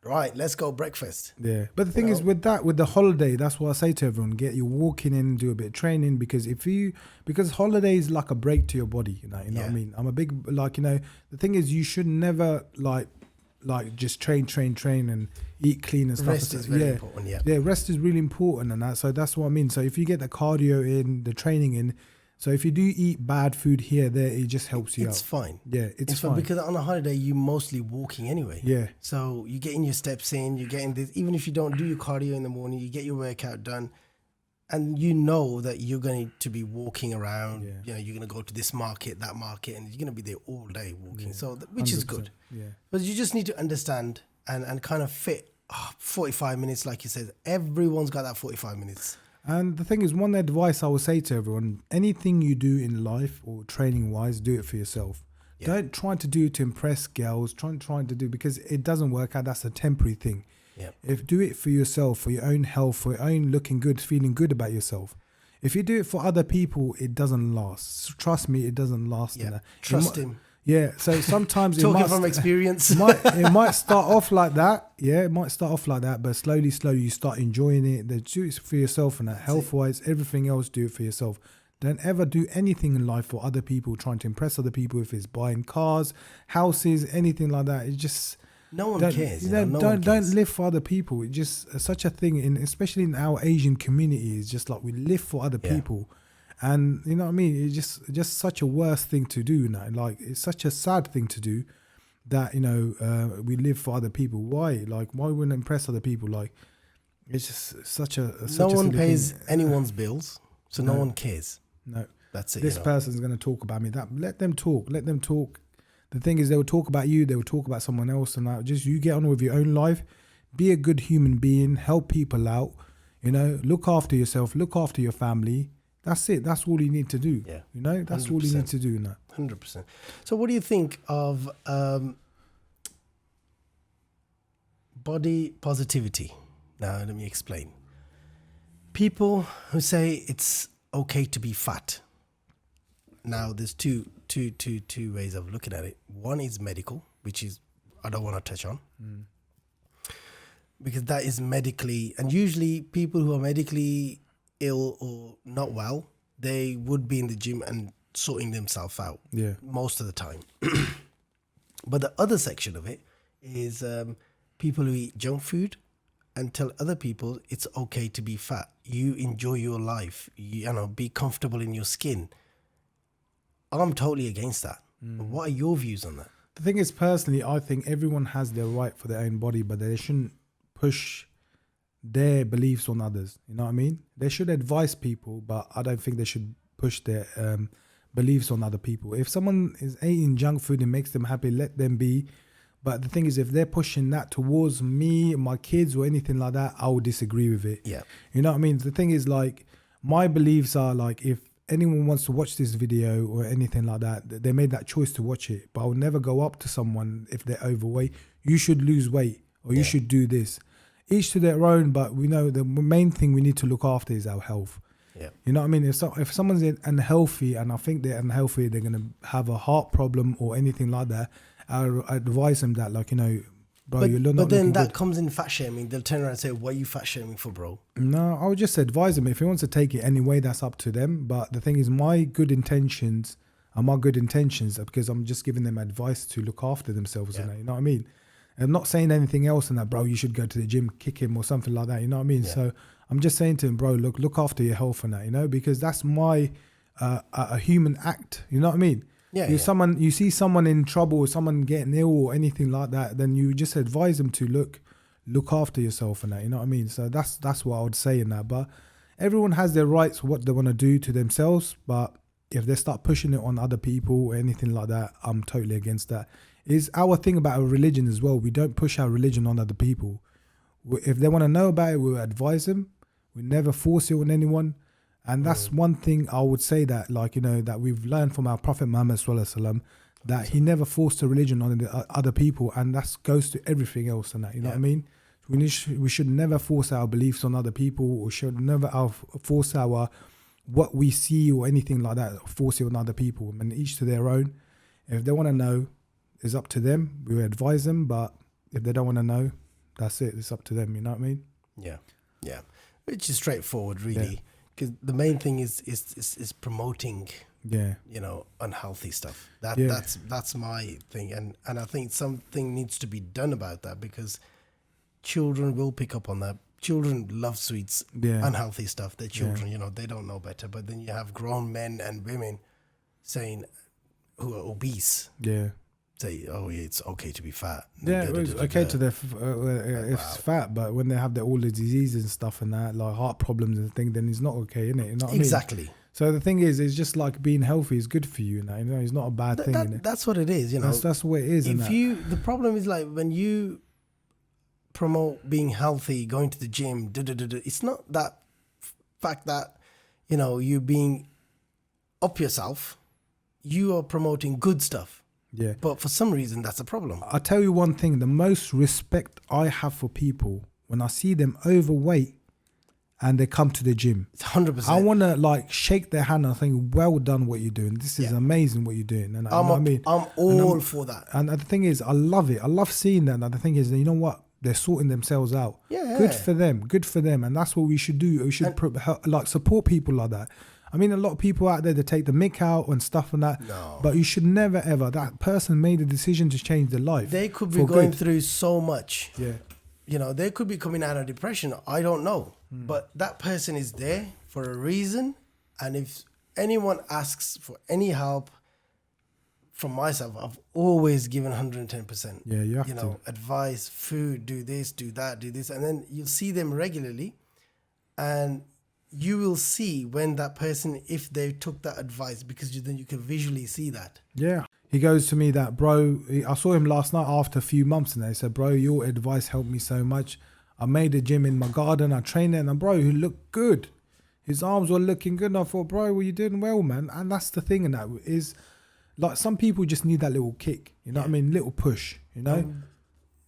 Right, let's go breakfast. But the thing is with the holiday, that's what I say to everyone, get you walking in, do a bit of training, because because holiday is like a break to your body, you know what I mean? I'm a big, the thing is, you should never like just train and eat clean and stuff. Rest is very important, rest is really important, and that, so that's what I mean. So if you get the cardio in, the training in, so if you do eat bad food here, there, it just helps you out. It's fine. It's fine. Because on a holiday, you're mostly walking anyway. So you're getting your steps in, you're getting this, even if you don't do your cardio in the morning, you get your workout done, and you know that you're going to be walking around, you're going to go to this market, that market, and you're going to be there all day walking. So, which is good. But you just need to understand and kind of fit 45 minutes, like you said. Everyone's got that 45 minutes. And the thing is, one advice I would say to everyone, anything you do in life or training wise, do it for yourself. Don't try to do it to impress girls, trying to do, because it doesn't work out. That's a temporary thing. If do it for yourself, for your own health, for your own looking good, feeling good about yourself. If you do it for other people, it doesn't last. Trust me, it doesn't last. Trust him. Yeah, so sometimes Talking from experience. it might start off like that. Yeah, it might start off like that, but slowly you start enjoying it. Then do it for yourself, and that health-wise, everything else, do it for yourself. Don't ever do anything in life for other people, trying to impress other people. If it's buying cars, houses, anything like that, it's just no one cares. Don't live for other people. It's just such a thing, especially in our Asian community. It's just like we live for other people. And you know what I mean? It's just such a worst thing to do now. Like, it's such a sad thing to do that, we live for other people. Why? Like, why wouldn't impress other people? Like, it's just such a no one pays anyone's bills, so no one cares. No, that's it. This person's going to talk about me. Let them talk. The thing is, they will talk about you. They will talk about someone else, and just you get on with your own life. Be a good human being. Help people out. Look after yourself. Look after your family. That's it. That's all you need to do. Yeah. That's 100%. All you need to do now. 100%. So what do you think of body positivity? Now, let me explain. People who say it's okay to be fat. Now, there's two ways of looking at it. One is medical, which is I don't want to touch on. Because that is medically, and usually people who are medically ill or not well, they would be in the gym and sorting themselves out most of the time. But the other section of it is people who eat junk food and tell other people it's okay to be fat. You enjoy your life, be comfortable in your skin. I'm totally against that. What are your views on that? The thing is, personally, I think everyone has their right for their own body, but they shouldn't push their beliefs on others. You know what I mean? They should advise people, but I don't think they should push their beliefs on other people. If someone is eating junk food and makes them happy, let them be. But the thing is, if they're pushing that towards me, my kids, or anything like that, I would disagree with it. Yeah. You know what I mean? The thing is, like, my beliefs are like, if anyone wants to watch this video or anything like that, they made that choice to watch it. But I would never go up to someone if they're overweight. You should lose weight, or you should do this. Each to their own, but we know the main thing we need to look after is our health. Yeah. You know what I mean? If someone's unhealthy, and I think they're unhealthy, they're going to have a heart problem or anything like that, I advise them that, like, bro, you're not. But then that comes in fat shaming. They'll turn around and say, "What are you fat shaming for, bro?" No, I would just advise them. If he wants to take it anyway, that's up to them. But the thing is, my good intentions are because I'm just giving them advice to look after themselves. And that, you know what I mean? I'm not saying anything else in that, bro, you should go to the gym, kick him or something like that. You know what I mean? Yeah. So I'm just saying to him, bro, look after your health and that, because that's my a human act. You know what I mean? Yeah. You see someone in trouble or someone getting ill or anything like that, then you just advise them to look after yourself and that. You know what I mean? So that's what I would say in that. But everyone has their rights, what they want to do to themselves. But if they start pushing it on other people or anything like that, I'm totally against that. It's our thing about our religion as well. We don't push our religion on other people. If they want to know about it, we'll advise them. We never force it on anyone. And that's one thing I would say that, like, that we've learned from our Prophet Muhammad sallallahu alaihi wasallam, that he never forced a religion on the other people, and that goes to everything else and that. You know what I mean? We should never force our beliefs on other people, or should never force our what we see or anything like that, force it on other people. And each to their own. If they want to know, it's up to them. We advise them, but if they don't want to know, that's it. It's up to them. You know what I mean? Yeah, yeah. Which is straightforward, really, because the main thing is promoting, unhealthy stuff. That's my thing, and I think something needs to be done about that, because children will pick up on that. Children love sweets, unhealthy stuff. They're children, they don't know better. But then you have grown men and women saying, who are obese. Yeah. Say, oh, yeah, it's okay to be fat. It's okay to if it's fat, but when they have all the diseases and stuff and that, like heart problems and things, then it's not okay, innit? You know what exactly. I mean? So the thing is, it's just like being healthy is good for you, it's not a bad thing. Innit? That's what it is, That's what it is. The problem is, like, when you promote being healthy, going to the gym, it's not that fact that, you being up yourself, you are promoting good stuff. Yeah. But for some reason, that's a problem. I'll tell you one thing. The most respect I have for people, when I see them overweight and they come to the gym. It's 100%. I want to like shake their hand and think, well done what you're doing. This is amazing what you're doing. And I'm all for that. And the thing is, I love it. I love seeing that. And the thing is, you know what? They're sorting themselves out. Yeah. Good for them. Good for them. And that's what we should do. We should like support people like that. I mean, a lot of people out there, they take the mick out and stuff and that. No. But you should never, ever. That person made a decision to change their life. They could be going through so much. Yeah. You know, they could be coming out of depression. I don't know. But that person is there for a reason. And if anyone asks for any help from myself, I've always given 110%. Yeah, you have you know, advice, food, do this, do that, do this. And then you'll see them regularly. And you will see when that person, if they took that advice, because then you can visually see that. Yeah. He goes to me that, bro, I saw him last night after a few months and he said, bro, your advice helped me so much. I made a gym in my garden. I trained it and bro, he looked good. His arms were looking good. And I thought, bro, well, you're doing well, man. And that's the thing, and that is like some people just need that little kick, you know what I mean? Little push, you know?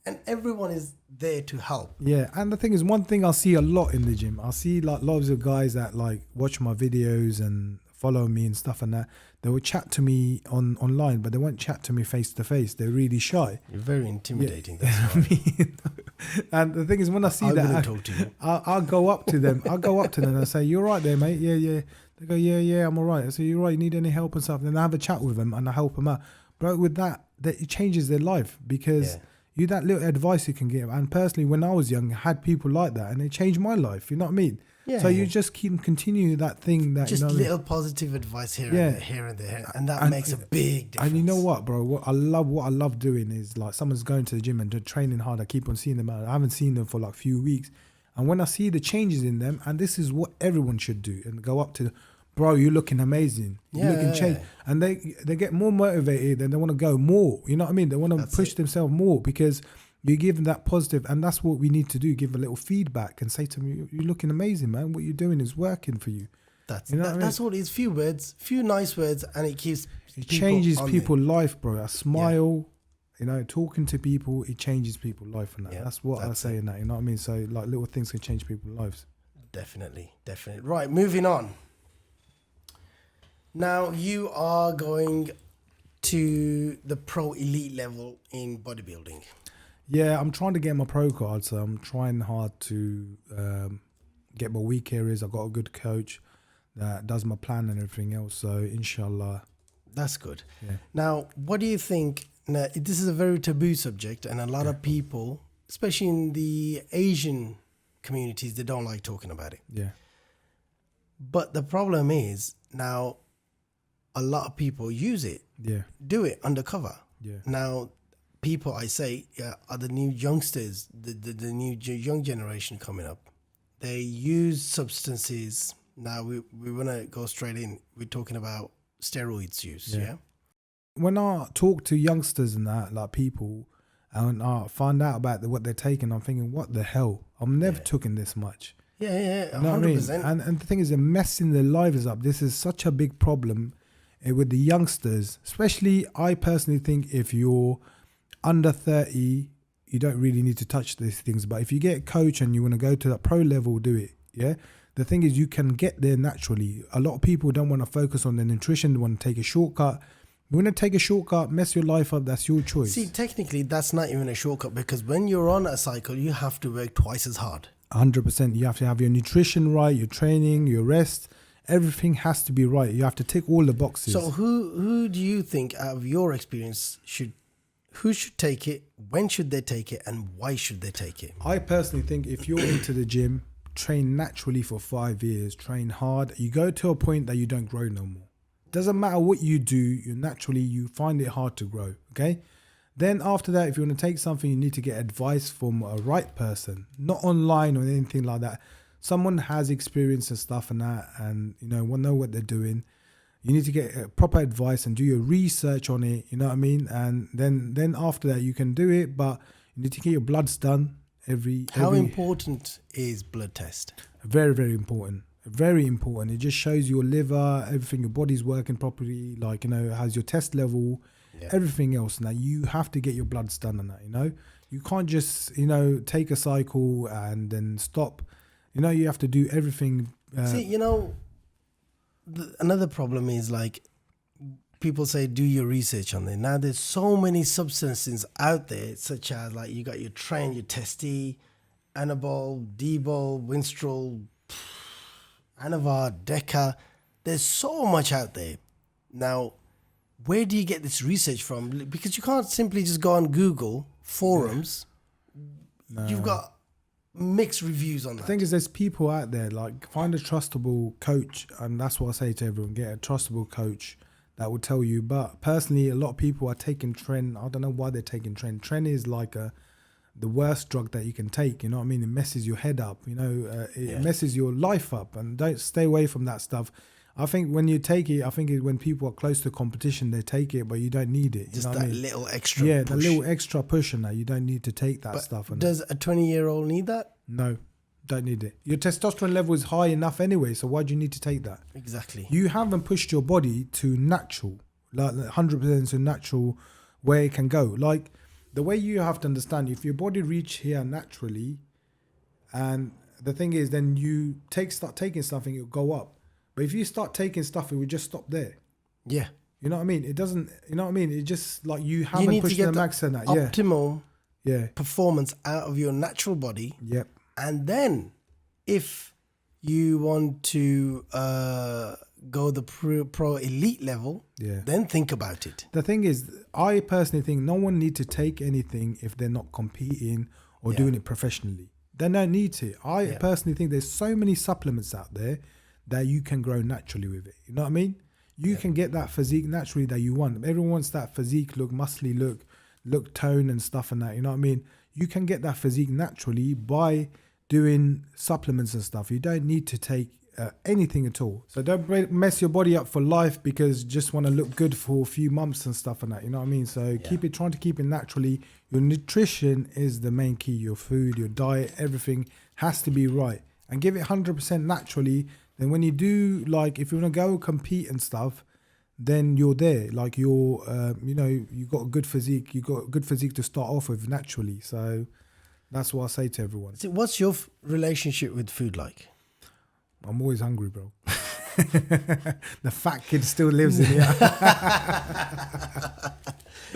And everyone is there to help. Yeah, and the thing is, one thing I see a lot in the gym, I see like lots of guys that like watch my videos and follow me and stuff and that. They will chat to me online, but they won't chat to me face to face. They're really shy. You're very intimidating. Yeah. That's why. And the thing is, when I see that, talk to you. I'll go up to them. And I say, "You're right there, mate. Yeah." They go, "Yeah, I'm all right." I say, "You're right. You need any help and stuff?" Then I have a chat with them and I help them out. But with that it changes their life because you that little advice you can give. And personally, when I was young, I had people like that, and it changed my life. You know what I mean? Yeah. So you just continue that thing that just you know little positive advice here and there, and that makes a big difference. And you know what, bro? What I love doing is like someone's going to the gym and they're training hard. I keep on seeing them out. I haven't seen them for like a few weeks, and when I see the changes in them, and this is what everyone should do, and go up to, bro, you're looking amazing. You're looking changed, and they get more motivated and they want to go more. You know what I mean? They want to push themselves more because you give them that positive, and that's what we need to do. Give a little feedback and say to them, "You're looking amazing, man. What you're doing is working for you." That's all it is. Few words, few nice words, and it changes people's life, bro. A smile, you know, talking to people, it changes people's life, and that. That's what I say in that. You know what I mean? So like little things can change people's lives. Definitely. Right, moving on. Now you are going to the pro elite level in bodybuilding. Yeah, I'm trying to get my pro card, so I'm trying hard to get my weak areas. I've got a good coach that does my plan and everything else, so inshallah. That's good. Yeah. Now, what do you think? Now, this is a very taboo subject, and a lot of people, especially in the Asian communities, they don't like talking about it. Yeah. But the problem is, now, a lot of people use it. Yeah. Do it undercover. Yeah. Now, people, I say, are the new youngsters, the new young generation coming up. They use substances. Now we want to go straight in. We're talking about steroids use. Yeah. When I talk to youngsters and that, like people, and I find out about what they're taking, I'm thinking, what the hell? I've never taken this much. Yeah, 100%. You know what I mean? And the thing is, they're messing their lives up. This is such a big problem with the youngsters. Especially, I personally think if you're under 30, you don't really need to touch these things. But if you get a coach and you want to go to that pro level, do it. Yeah. The thing is, you can get there naturally. A lot of people don't want to focus on their nutrition. They want to take a shortcut. You want to take a shortcut, mess your life up, that's your choice. See, technically, that's not even a shortcut, because when you're on a cycle, you have to work twice as hard. 100%. You have to have your nutrition right, your training, your rest. Everything has to be right. You have to tick all the boxes. So who do you think, out of your experience, who should take it, when should they take it, and why should they take it? I personally think if you're into the gym, train naturally for 5 years, train hard, you go to a point that you don't grow no more. Doesn't matter what you do, you find it hard to grow, okay? Then after that, if you want to take something, you need to get advice from a right person, not online or anything like that. Someone has experience and stuff and that, and will know what they're doing. You need to get proper advice and do your research on it, you know what I mean? And then after that, you can do it, but you need to get your bloods done How important is blood test? Very, very important. Very important. It just shows your liver, everything, your body's working properly, it has your test level, everything else. Now, you have to get your bloods done on that, You can't just, take a cycle and then stop. You know, you have to do everything. See, you know, another problem is like people say do your research on it. Now there's so many substances out there, such as like you got your Tren, your Testi, Anabol, Debol, Winstrol, Anavar, Deca. There's so much out there. Now, where do you get this research from? Because you can't simply just go on Google forums. No. You've got mixed reviews on that. The thing is, there's people out there, like, find a trustable coach, and that's what I say to everyone, get a trustable coach that will tell you. But personally, a lot of people are taking Tren. I don't know why they're taking Tren. Tren is like the worst drug that you can take, you know what I mean? It messes your head up, you know, it messes your life up, and don't stay away from that stuff. I think when you take it, when people are close to competition, they take it, but you don't need it. Just you know that what I mean? little extra Yeah, push. the little extra push in that. You don't need to take that But stuff. does a 20-year-old need that? No, don't need it. Your testosterone level is high enough anyway, so why do you need to take that? Exactly. You haven't pushed your body to natural, like 100% to natural where it can go. Like, the way you have to understand, if your body reach here naturally, and the thing is, then you start taking something, it'll go up. But if you start taking stuff, it will just stop there. Yeah. You know what I mean? It doesn't, you know what I mean? It just, like, you haven't pushed the max in that. Optimal Yeah. performance out of your natural body. Yep. And then if you want to go the pro elite level, Yeah. then think about it. The thing is, I personally think no one needs to take anything if they're not competing or doing it professionally. They don't need to. I personally think there's so many supplements out there that you can grow naturally with it. You know what I mean? You can get that physique naturally that you want. Everyone wants that physique look, muscly look tone and stuff and that. You know what I mean? You can get that physique naturally by doing supplements and stuff. You don't need to take anything at all. So don't mess your body up for life because you just want to look good for a few months and stuff and that. You know what I mean? So trying to keep it naturally. Your nutrition is the main key. Your food, your diet, everything has to be right. And give it 100% naturally. Then when you do, like, if you want to go compete and stuff, then you're there. Like, you're, you know, you got a good physique. You got a good physique to start off with naturally. So that's what I say to everyone. So what's your relationship with food like? I'm always hungry, bro. The fat kid still lives in here.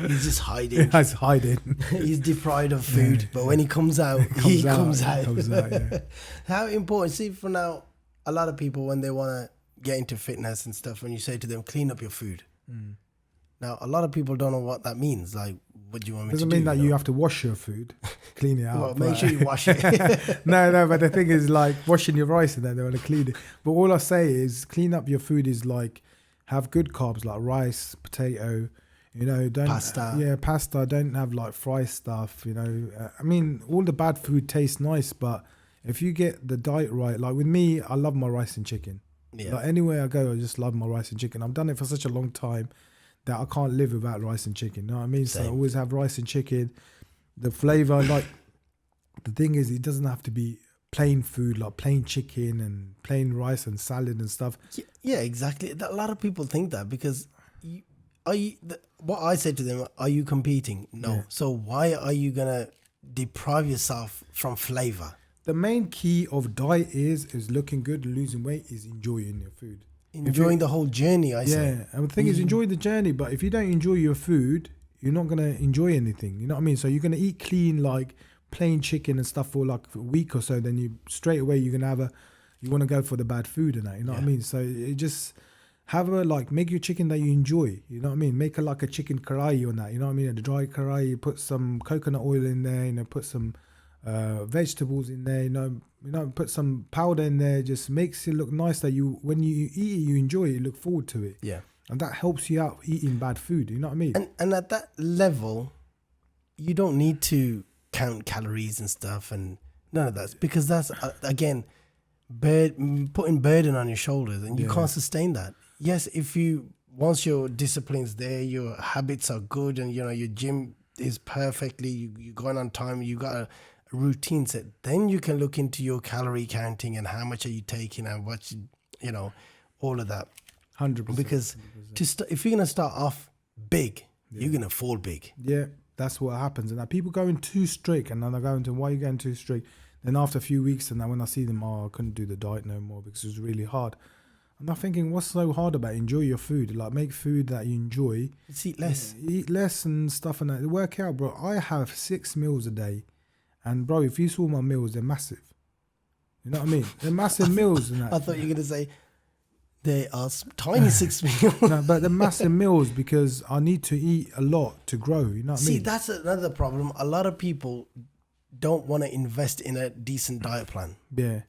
He's just hiding. He's hiding. He's deprived of food, but when he comes out, he comes out. Yeah. How important? See, for now, a lot of people, when they want to get into fitness and stuff, when you say to them, clean up your food. Now, a lot of people don't know what that means. Like, what do you want me to do? Doesn't mean that you have to wash your food, clean it out. Well, make sure you wash it. No, but the thing is, like, washing your rice and then they want to clean it. But all I say is clean up your food is like, have good carbs like rice, potato, you know, don't Pasta. Yeah, pasta. Don't have like fried stuff. You know, I mean, all the bad food tastes nice, but if you get the diet right, like with me, I love my rice and chicken. Yeah. Like anywhere I go, I just love my rice and chicken. I've done it for such a long time that I can't live without rice and chicken. You know what I mean? Same. So I always have rice and chicken. The flavor, like, the thing is, it doesn't have to be plain food, like plain chicken and plain rice and salad and stuff. Yeah, exactly. A lot of people think that because what I say to them, are you competing? No. Yeah. So why are you going to deprive yourself from flavor? The main key of diet is looking good, losing weight, is enjoying your food. Enjoying the whole journey, I say. Yeah, and the thing is, enjoy the journey. But if you don't enjoy your food, you're not gonna enjoy anything. You know what I mean? So you're gonna eat clean, like plain chicken and stuff for like a week or so. Then you straight away you're gonna you want to go for the bad food and that. You know what I mean? So it just make your chicken that you enjoy. You know what I mean? Make like a chicken karahi on that. You know what I mean? A dry karahi. Put some coconut oil in there. You know, put some vegetables in there. You know, put some powder in there. Just makes it look nice that when you eat it, you enjoy it. You look forward to it. Yeah. And that helps you out eating bad food. You know what I mean? And at that level, you don't need to count calories and stuff and none of that, because that's again putting burden on your shoulders, and you can't sustain that. Yes, once your discipline's there, your habits are good, and you know your gym is perfectly, you're going on time, you got a routine set, then you can look into your calorie counting and how much are you taking and what you know, all of that. 100%. Because if you're gonna start off big, you're gonna fall big. Yeah, that's what happens. And now people going too strict, and then they're going to, why are you going too strict? Then after a few weeks, and then when I see them, I couldn't do the diet no more because it was really hard. I'm not thinking, what's so hard about it? Enjoy your food. Like, make food that you enjoy. Just eat less. Eat less and stuff and that. Work out, bro. I have 6 meals a day. And, bro, if you saw my meals, they're massive. You know what I mean? They're massive meals and that. I thought you were going to say, they are tiny 6 meals. No, but they're massive meals because I need to eat a lot to grow. You know what I mean? See, that's another problem. A lot of people don't want to invest in a decent diet plan. Yeah.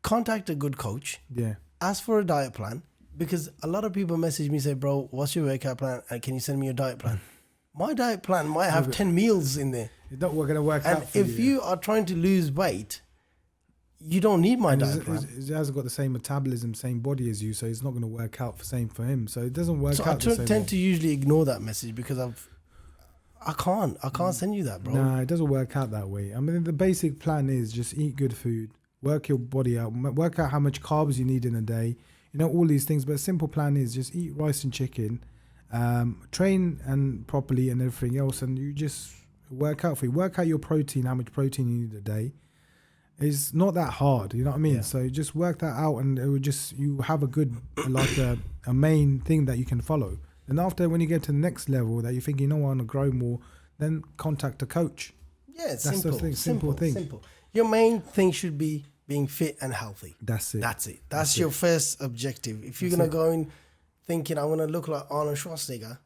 Contact a good coach. Yeah. Ask for a diet plan, because a lot of people message me, say, bro, what's your workout plan? And can you send me your diet plan? My diet plan might have 10 meals in there. It's not going to work out for you. And if you are trying to lose weight, you don't need my diet plan. He hasn't got the same metabolism, same body as you, so it's not going to work out the same for him. So it doesn't work out the same. I tend to usually ignore that message because I can't send you that, bro. Nah, it doesn't work out that way. I mean, the basic plan is just eat good food, work your body out, work out how much carbs you need in a day, you know, all these things. But a simple plan is just eat rice and chicken, train and properly and everything else, and you just work out your protein, how much protein you need a day. It's not that hard, you know what I mean? Yeah. So just work that out, and it will just, you have a good, like a main thing that you can follow. And after, when you get to the next level that you think, you know, I want to grow more, then contact a coach. Yeah, it's that's simple. The thing, simple thing. Simple. Your main thing should be being fit and healthy. That's it. That's your first objective. If you're going to go in thinking, I'm going to look like Arnold Schwarzenegger,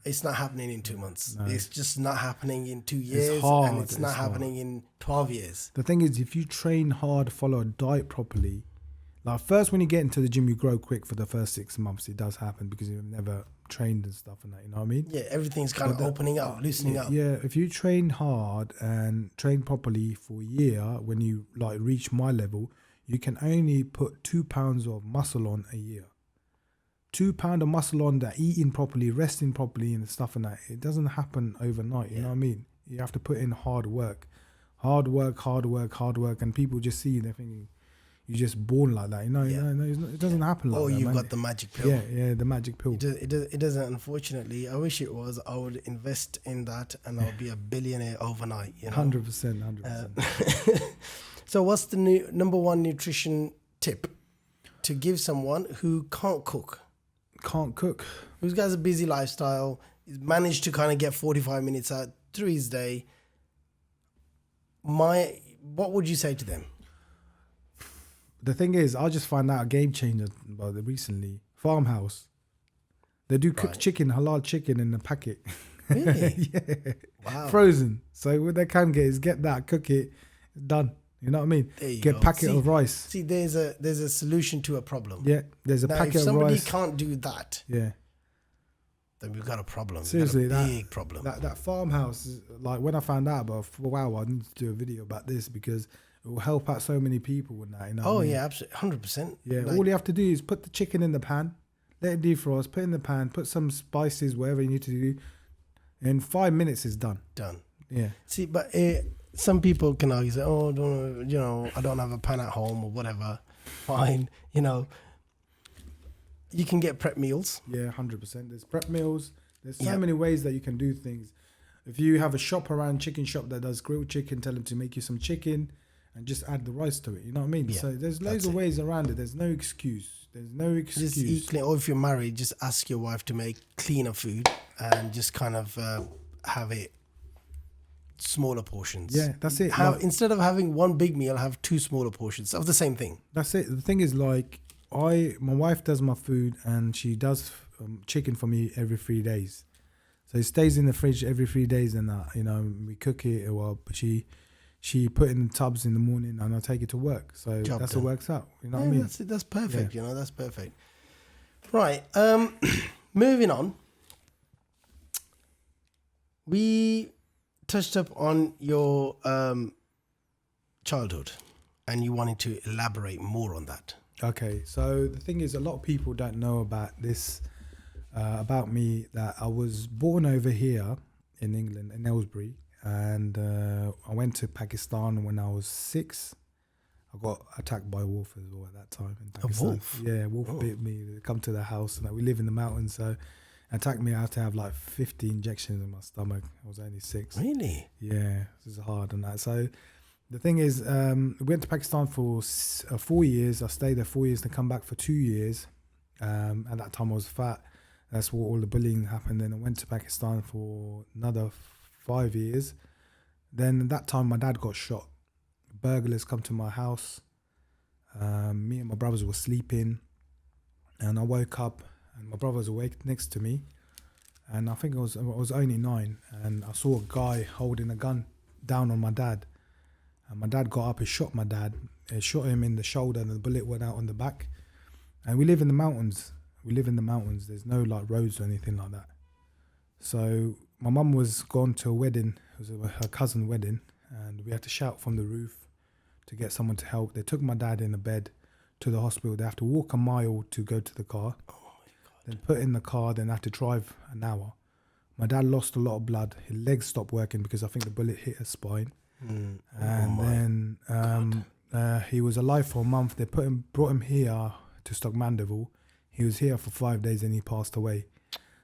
it's not happening in 2 months. No. It's just not happening in 2 years. It's hard. And it's not happening in 12 years. The thing is, if you train hard, follow a diet properly, like first when you get into the gym, you grow quick for the first 6 months. It does happen because you've never trained and stuff and that, you know what I mean? Yeah, everything's kind of opening up, loosening up. Yeah, if you train hard and train properly for a year, when you like reach my level, you can only put 2 pounds of muscle on a year. 2 pounds of muscle on that, eating properly, resting properly and stuff and that. It doesn't happen overnight, you know what I mean? You have to put in hard work. And people just see you, they're thinking, you're just born like that, you know. No, it doesn't happen like that. Or you've got the magic pill. Yeah, the magic pill. It doesn't, unfortunately. I wish it was. I would invest in that and I'll be a billionaire overnight, you know. 100%. So what's the number one nutrition tip to give someone who can't cook? Who's got a busy lifestyle, he's managed to kind of get 45 minutes out through his day. What would you say to them? The thing is, I just found out a game changer about it recently. Farmhouse. They do cooked chicken, halal chicken in a packet. Really? Yeah. Wow. Frozen. So what they can get is get that, cook it, done. You know what I mean? Get a packet of rice. See, there's a solution to a problem. Yeah, there's a packet of rice. If somebody can't do that, yeah, then we've got a problem. Seriously, big problem. That farmhouse is, like, when I found out about, wow, I need to do a video about this because it will help out so many people with that. You know what I mean? Yeah, absolutely, 100%. Yeah, all you have to do is put the chicken in the pan, let it defrost, put it in the pan, put some spices, whatever you need to do. In 5 minutes, it's done. Yeah. See, but some people can argue, say, I don't have a pan at home or whatever. Fine, you know. You can get prep meals. Yeah, 100%. There's prep meals. There's so many ways that you can do things. If you have a shop around, chicken shop that does grilled chicken, tell them to make you some chicken and just add the rice to it. You know what I mean? Yeah, so there's loads of ways around it. There's no excuse. Just eat clean. Or if you're married, just ask your wife to make cleaner food and just kind of have it smaller portions. Yeah, that's it. Instead of having one big meal, have 2 smaller portions of the same thing. That's it. The thing is, like, my wife does my food and she does chicken for me every 3 days. So it stays in the fridge every 3 days and we cook it. Well, she put it in the tubs in the morning and I take it to work. So that's what works out. You know what I mean? That's perfect. Yeah. That's perfect. Right. Moving on. We touched up on your childhood and you wanted to elaborate more on that. Okay, so the thing is, a lot of people don't know about this, about me, that I was born over here in England, in Aylesbury, and I went to Pakistan when I was 6. I got attacked by a wolf as well at that time in Pakistan. A wolf? Yeah, a wolf bit me. They come to the house, and we live in the mountains, so attacked me. I had to have like 50 injections in my stomach. I was only 6. Really? Yeah, this is hard and that. So The thing is, we went to Pakistan for 4 years. I stayed there 4 years, then come back for 2 years. At that time I was fat. That's where all the bullying happened. Then I went to Pakistan for another 5 years. Then at that time my dad got shot. Burglars come to my house. Me and my brothers were sleeping, and I woke up and my brother was awake next to me. And I think I was only 9, and I saw a guy holding a gun down on my dad. And my dad got up and shot my dad. He shot him in the shoulder, and the bullet went out on the back. And we live in the mountains. There's no like roads or anything like that. So my mum was gone to a wedding. It was her cousin's wedding, and we had to shout from the roof to get someone to help. They took my dad in a bed to the hospital. They have to walk a mile to go to the car. Then put in the car, then had to drive an hour. My dad lost a lot of blood. His legs stopped working because I think the bullet hit his spine. And then he was alive for a month. They brought him here to Stoke Mandeville. He was here for 5 days and he passed away.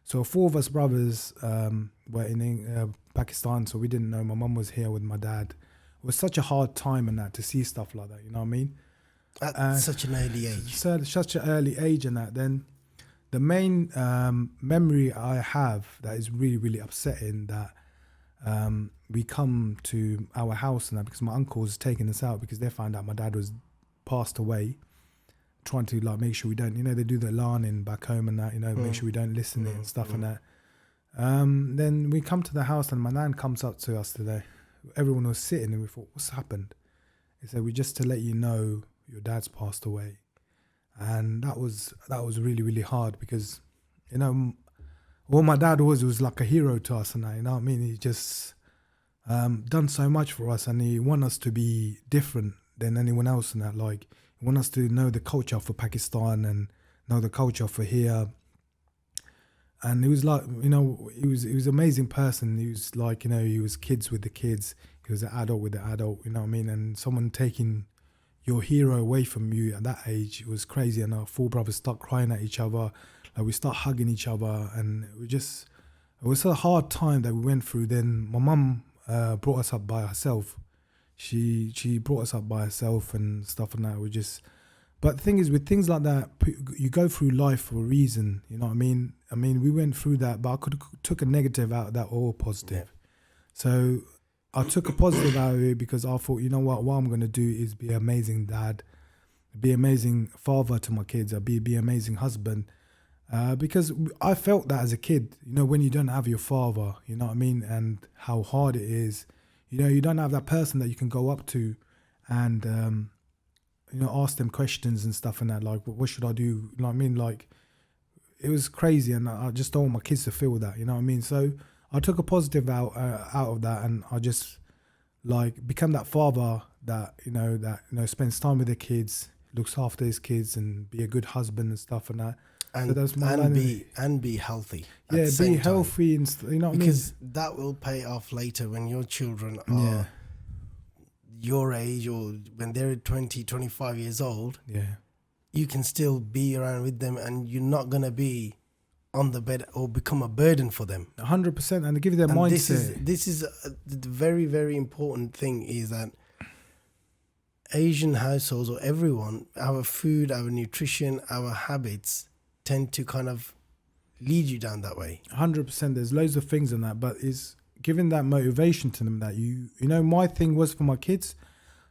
So 4 of us brothers were in Pakistan, so we didn't know. My mum was here with my dad. It was such a hard time and that to see stuff like that, you know what I mean? At such an early age. Such an early age and that. Then the main memory I have that is really, really upsetting that we come to our house and that because my uncles taking us out because they found out my dad was passed away, trying to like make sure we don't, they do the alarming back home and that, make sure we don't listen it and stuff and that. Then we come to the house and my nan comes up to us today. Everyone was sitting and we thought, what's happened? He said, we just to let you know your dad's passed away. And that was really, really hard because, all my dad was like a hero to us and that, you know what I mean? He just done so much for us and he want us to be different than anyone else and that, like, he want us to know the culture for Pakistan and know the culture for here. And he was like, he was an amazing person. He was like, he was kids with the kids. He was an adult with the adult, you know what I mean? And someone taking your hero away from you at that age, it was crazy. And our 4 brothers start crying at each other. Like we start hugging each other. And it was a hard time that we went through. Then my mum brought us up by herself. She brought us up by herself and stuff and that. But the thing is, with things like that, you go through life for a reason, you know what I mean? I mean, we went through that, but I could have took a negative out of that or positive. Yeah. So I took a positive out of it because I thought, you know what I'm going to do is be an amazing dad, be an amazing father to my kids, be an amazing husband. Because I felt that as a kid, when you don't have your father, you know what I mean? And how hard it is, you don't have that person that you can go up to and, ask them questions and stuff and that, like, what should I do? You know what I mean? Like, it was crazy and I just don't want my kids to feel that, you know what I mean? So I took a positive out of that and I just, like, become that father that, spends time with the kids, looks after his kids and be a good husband and stuff and that. And, so that's my be healthy. Yeah, be healthy and you know what because I mean? that will pay off later when your children are your age or when they're 20, 25 years old. Yeah. You can still be around with them and you're not going to be on the bed or become a burden for them. 100%. And to give you their mindset. This is the very, very important thing is that Asian households or everyone, our food, our nutrition, our habits tend to kind of lead you down that way. 100%. There's loads of things in that, but it's giving that motivation to them that my thing was for my kids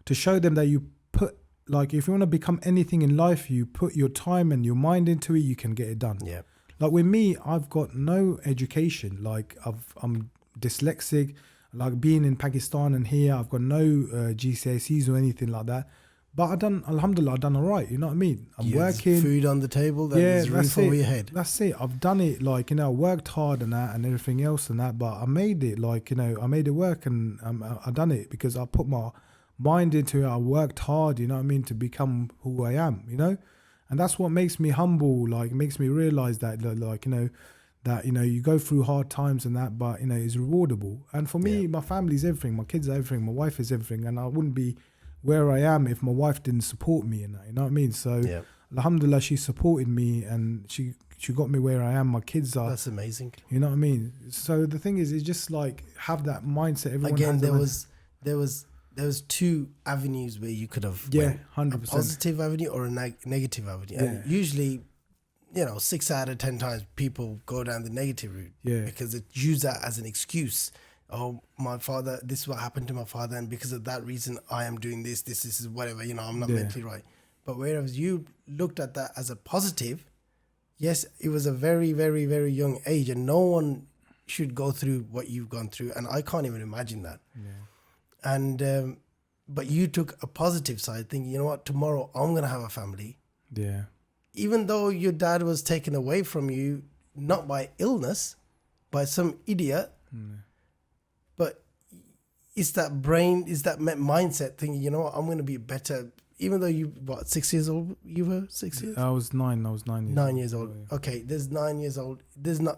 to show them that you put, like, if you want to become anything in life, you put your time and your mind into it, you can get it done. Yeah. Like with me, I've got no education. Like I'm dyslexic. Like being in Pakistan and here, I've got no GCSEs or anything like that. But Alhamdulillah, I've done all right. You know what I mean? I'm working. Food on the table. There's roof over your head. That's it. I've done it. Like, I worked hard and that and everything else and that. But I made it. Like, I made it work and I done it because I put my mind into it. I worked hard. You know what I mean? To become who I am. And that's what makes me humble. Like, makes me realize that. Like, that you go through hard times and that, but it's rewardable. And for me, my family's everything. My kids are everything. My wife is everything. And I wouldn't be where I am if my wife didn't support me in that, you know what I mean? So alhamdulillah, she supported me and she got me where I am. My kids are, that's amazing, you know what I mean? So the thing is, it's just like have that mindset. Everyone again, there was there was two avenues where you could have Yeah, went. A 100%. positive avenue or a negative avenue. Yeah. And usually, 6 out of 10 times people go down the negative route Yeah. because they use that as an excuse. Oh, my father, this is what happened to my father, and because of that reason, I am doing this is whatever, I'm not Yeah. mentally right. But whereas you looked at that as a positive, yes, it was a very, very, very young age, and no one should go through what you've gone through, and I can't even imagine that. Yeah. And but you took a positive side, thinking, you know what, tomorrow I'm gonna have a family, Yeah. even though your dad was taken away from you not by illness, by some idiot, but it's that mindset thinking, you know what, I'm gonna be better. Even though 6 years old, you were 6 years. I was 9 years 9 years old. Yeah. Okay, there's 9 years old.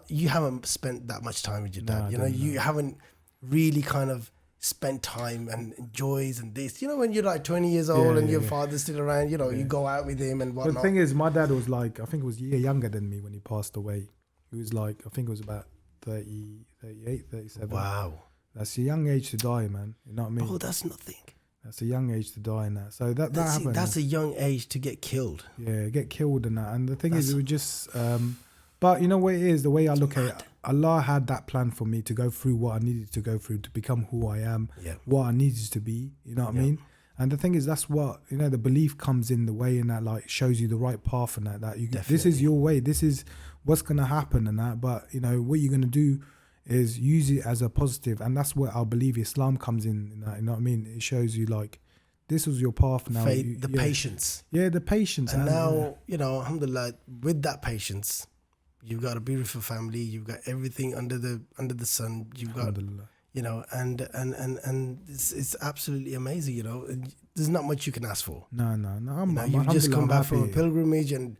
You haven't spent that much time with your dad. No, I didn't, You haven't really kind of spent time and joys and this. When you're like 20 years old and your father's still around, you go out with him and whatnot. The thing is, my dad was like, I think it was a year younger than me when he passed away. He was like, I think it was about 30, 38, 37. Wow. That's a young age to die, man. You know what I mean? Oh, that's nothing. That's a young age to die and that. So that happened. That's a young age to get killed. Yeah, get killed and that. And the thing is, it was just, but you know what it is, the way I look at it, Allah had that plan for me to go through what I needed to go through to become who I am, what I needed to be, you know what I mean? And the thing is, that's what, the belief comes in the way and that, like, shows you the right path and that this is your way, this is what's going to happen and that. But, what you're going to do is use it as a positive, and that's where I believe Islam comes in that, you know what I mean? It shows you, like, this was your path now. Faith, patience. Yeah, the patience. And now, alhamdulillah, with that patience, you've got a beautiful family, you've got everything under the sun, you've got, and it's absolutely amazing, there's not much you can ask for. No. You've just come back from a pilgrimage, and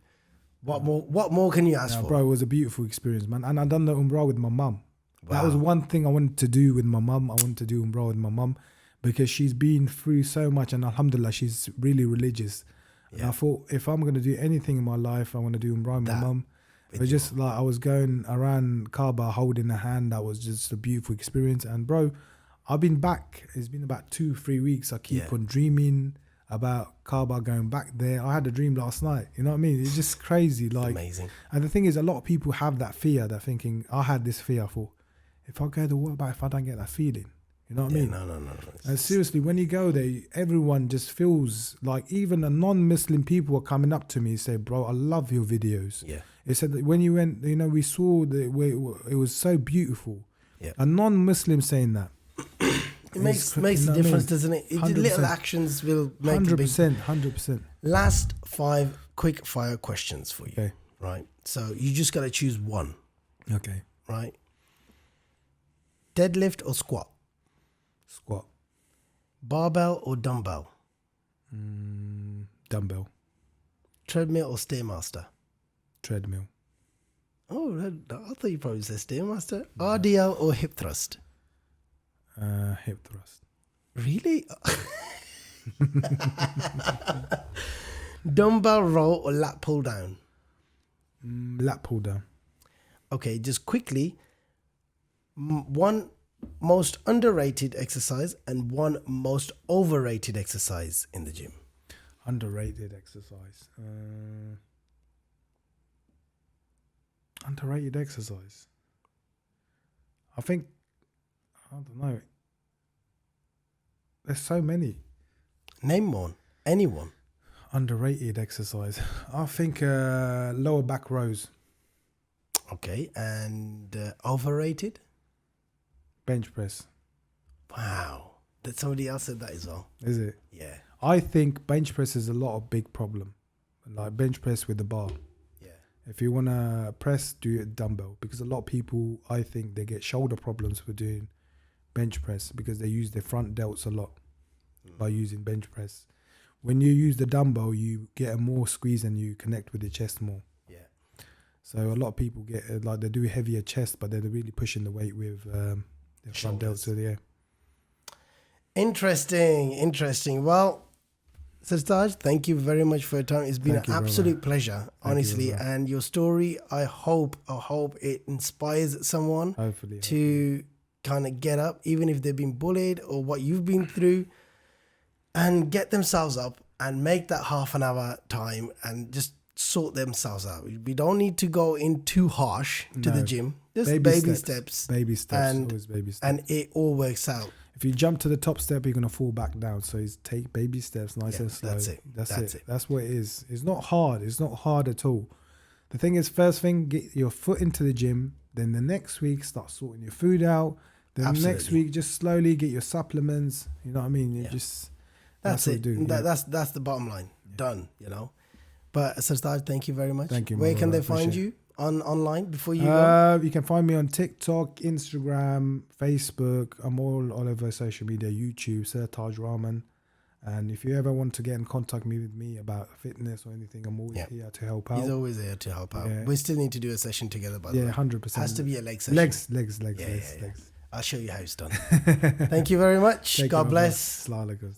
what more can you ask for? Bro, it was a beautiful experience, man. And I done the Umrah with my mum. Wow. That was one thing I wanted to do with my mum. I wanted to do Umrah with my mum because she's been through so much, and alhamdulillah, she's really religious. And I thought, if I'm going to do anything in my life, I want to do Umrah with my mum. It was just like I was going around Kaaba holding her hand. That was just a beautiful experience. And bro, I've been back. It's been about 2-3 weeks. I keep on dreaming about Kaaba, going back there. I had a dream last night. You know what I mean? It's just crazy. Like, amazing. And the thing is, a lot of people have that fear. They're thinking, I had this fear. I thought, if I go there, what about if I don't get that feeling? You know what I mean? No. And seriously, when you go there, everyone just feels like, even the non-Muslim people are coming up to me and say, bro, I love your videos. Yeah. It said that when you went, we saw it was so beautiful. Yeah. A non-Muslim saying that. It makes a difference, doesn't it? Little actions will make 100%, 100%. Last 5 quick fire questions for you. Okay. Right. So you just got to choose one. Okay. Right. Deadlift or squat? Squat. Barbell or dumbbell? Dumbbell. Treadmill or Stairmaster? Treadmill. Oh, I thought you probably said Stairmaster. RDL or hip thrust? Hip thrust. Really? Dumbbell row or lat pull down? Lat pull down. Okay, just quickly. One most underrated exercise and one most overrated exercise in the gym. Underrated exercise. Underrated exercise. I think, I don't know. There's so many. Name one. Anyone. Underrated exercise. I think lower back rows. Okay, and overrated? Bench press. Wow. That somebody else said that as well. Is it? Yeah. I think bench press is a lot of big problem. Like bench press with the bar. Yeah. If you want to press, do it dumbbell. Because a lot of people, I think, they get shoulder problems for doing bench press because they use their front delts a lot by using bench press. When you use the dumbbell, you get a more squeeze and you connect with the chest more. Yeah. So a lot of people get, like, they do heavier chest, but they're really pushing the weight with their front delts. So, yeah. Interesting. Well, Sirtaj, thank you very much for your time. It's been an absolute pleasure, honestly. And your story, I hope it inspires someone Hopefully. to kind of get up, even if they've been bullied or what you've been through. and get themselves up and make that half an hour time and just sort themselves out. We don't need to go in too harsh to the gym. Just baby steps. Baby steps. Always baby steps. And it all works out. If you jump to the top step, you're going to fall back down. So it's take baby steps, nice and slow. That's it. That's it. That's what it is. It's not hard. It's not hard at all. The thing is, first thing, get your foot into the gym. Then the next week, start sorting your food out. Then the next week, just slowly get your supplements. You know what I mean? You just that's it. That's the bottom line. Done. You know. But Sirtaj, thank you very much. Thank you. Where can they find you online before you go? You can find me on TikTok, Instagram, Facebook. I'm all over social media, YouTube, Sirtaj Rehman. And if you ever want to get in contact with me about fitness or anything, I'm always here to help out. He's always there to help out. We still need to do a session together, by the way. 100%. Has to be a leg session. Legs. I'll show you how it's done. Thank you very much. God bless. Slala goes.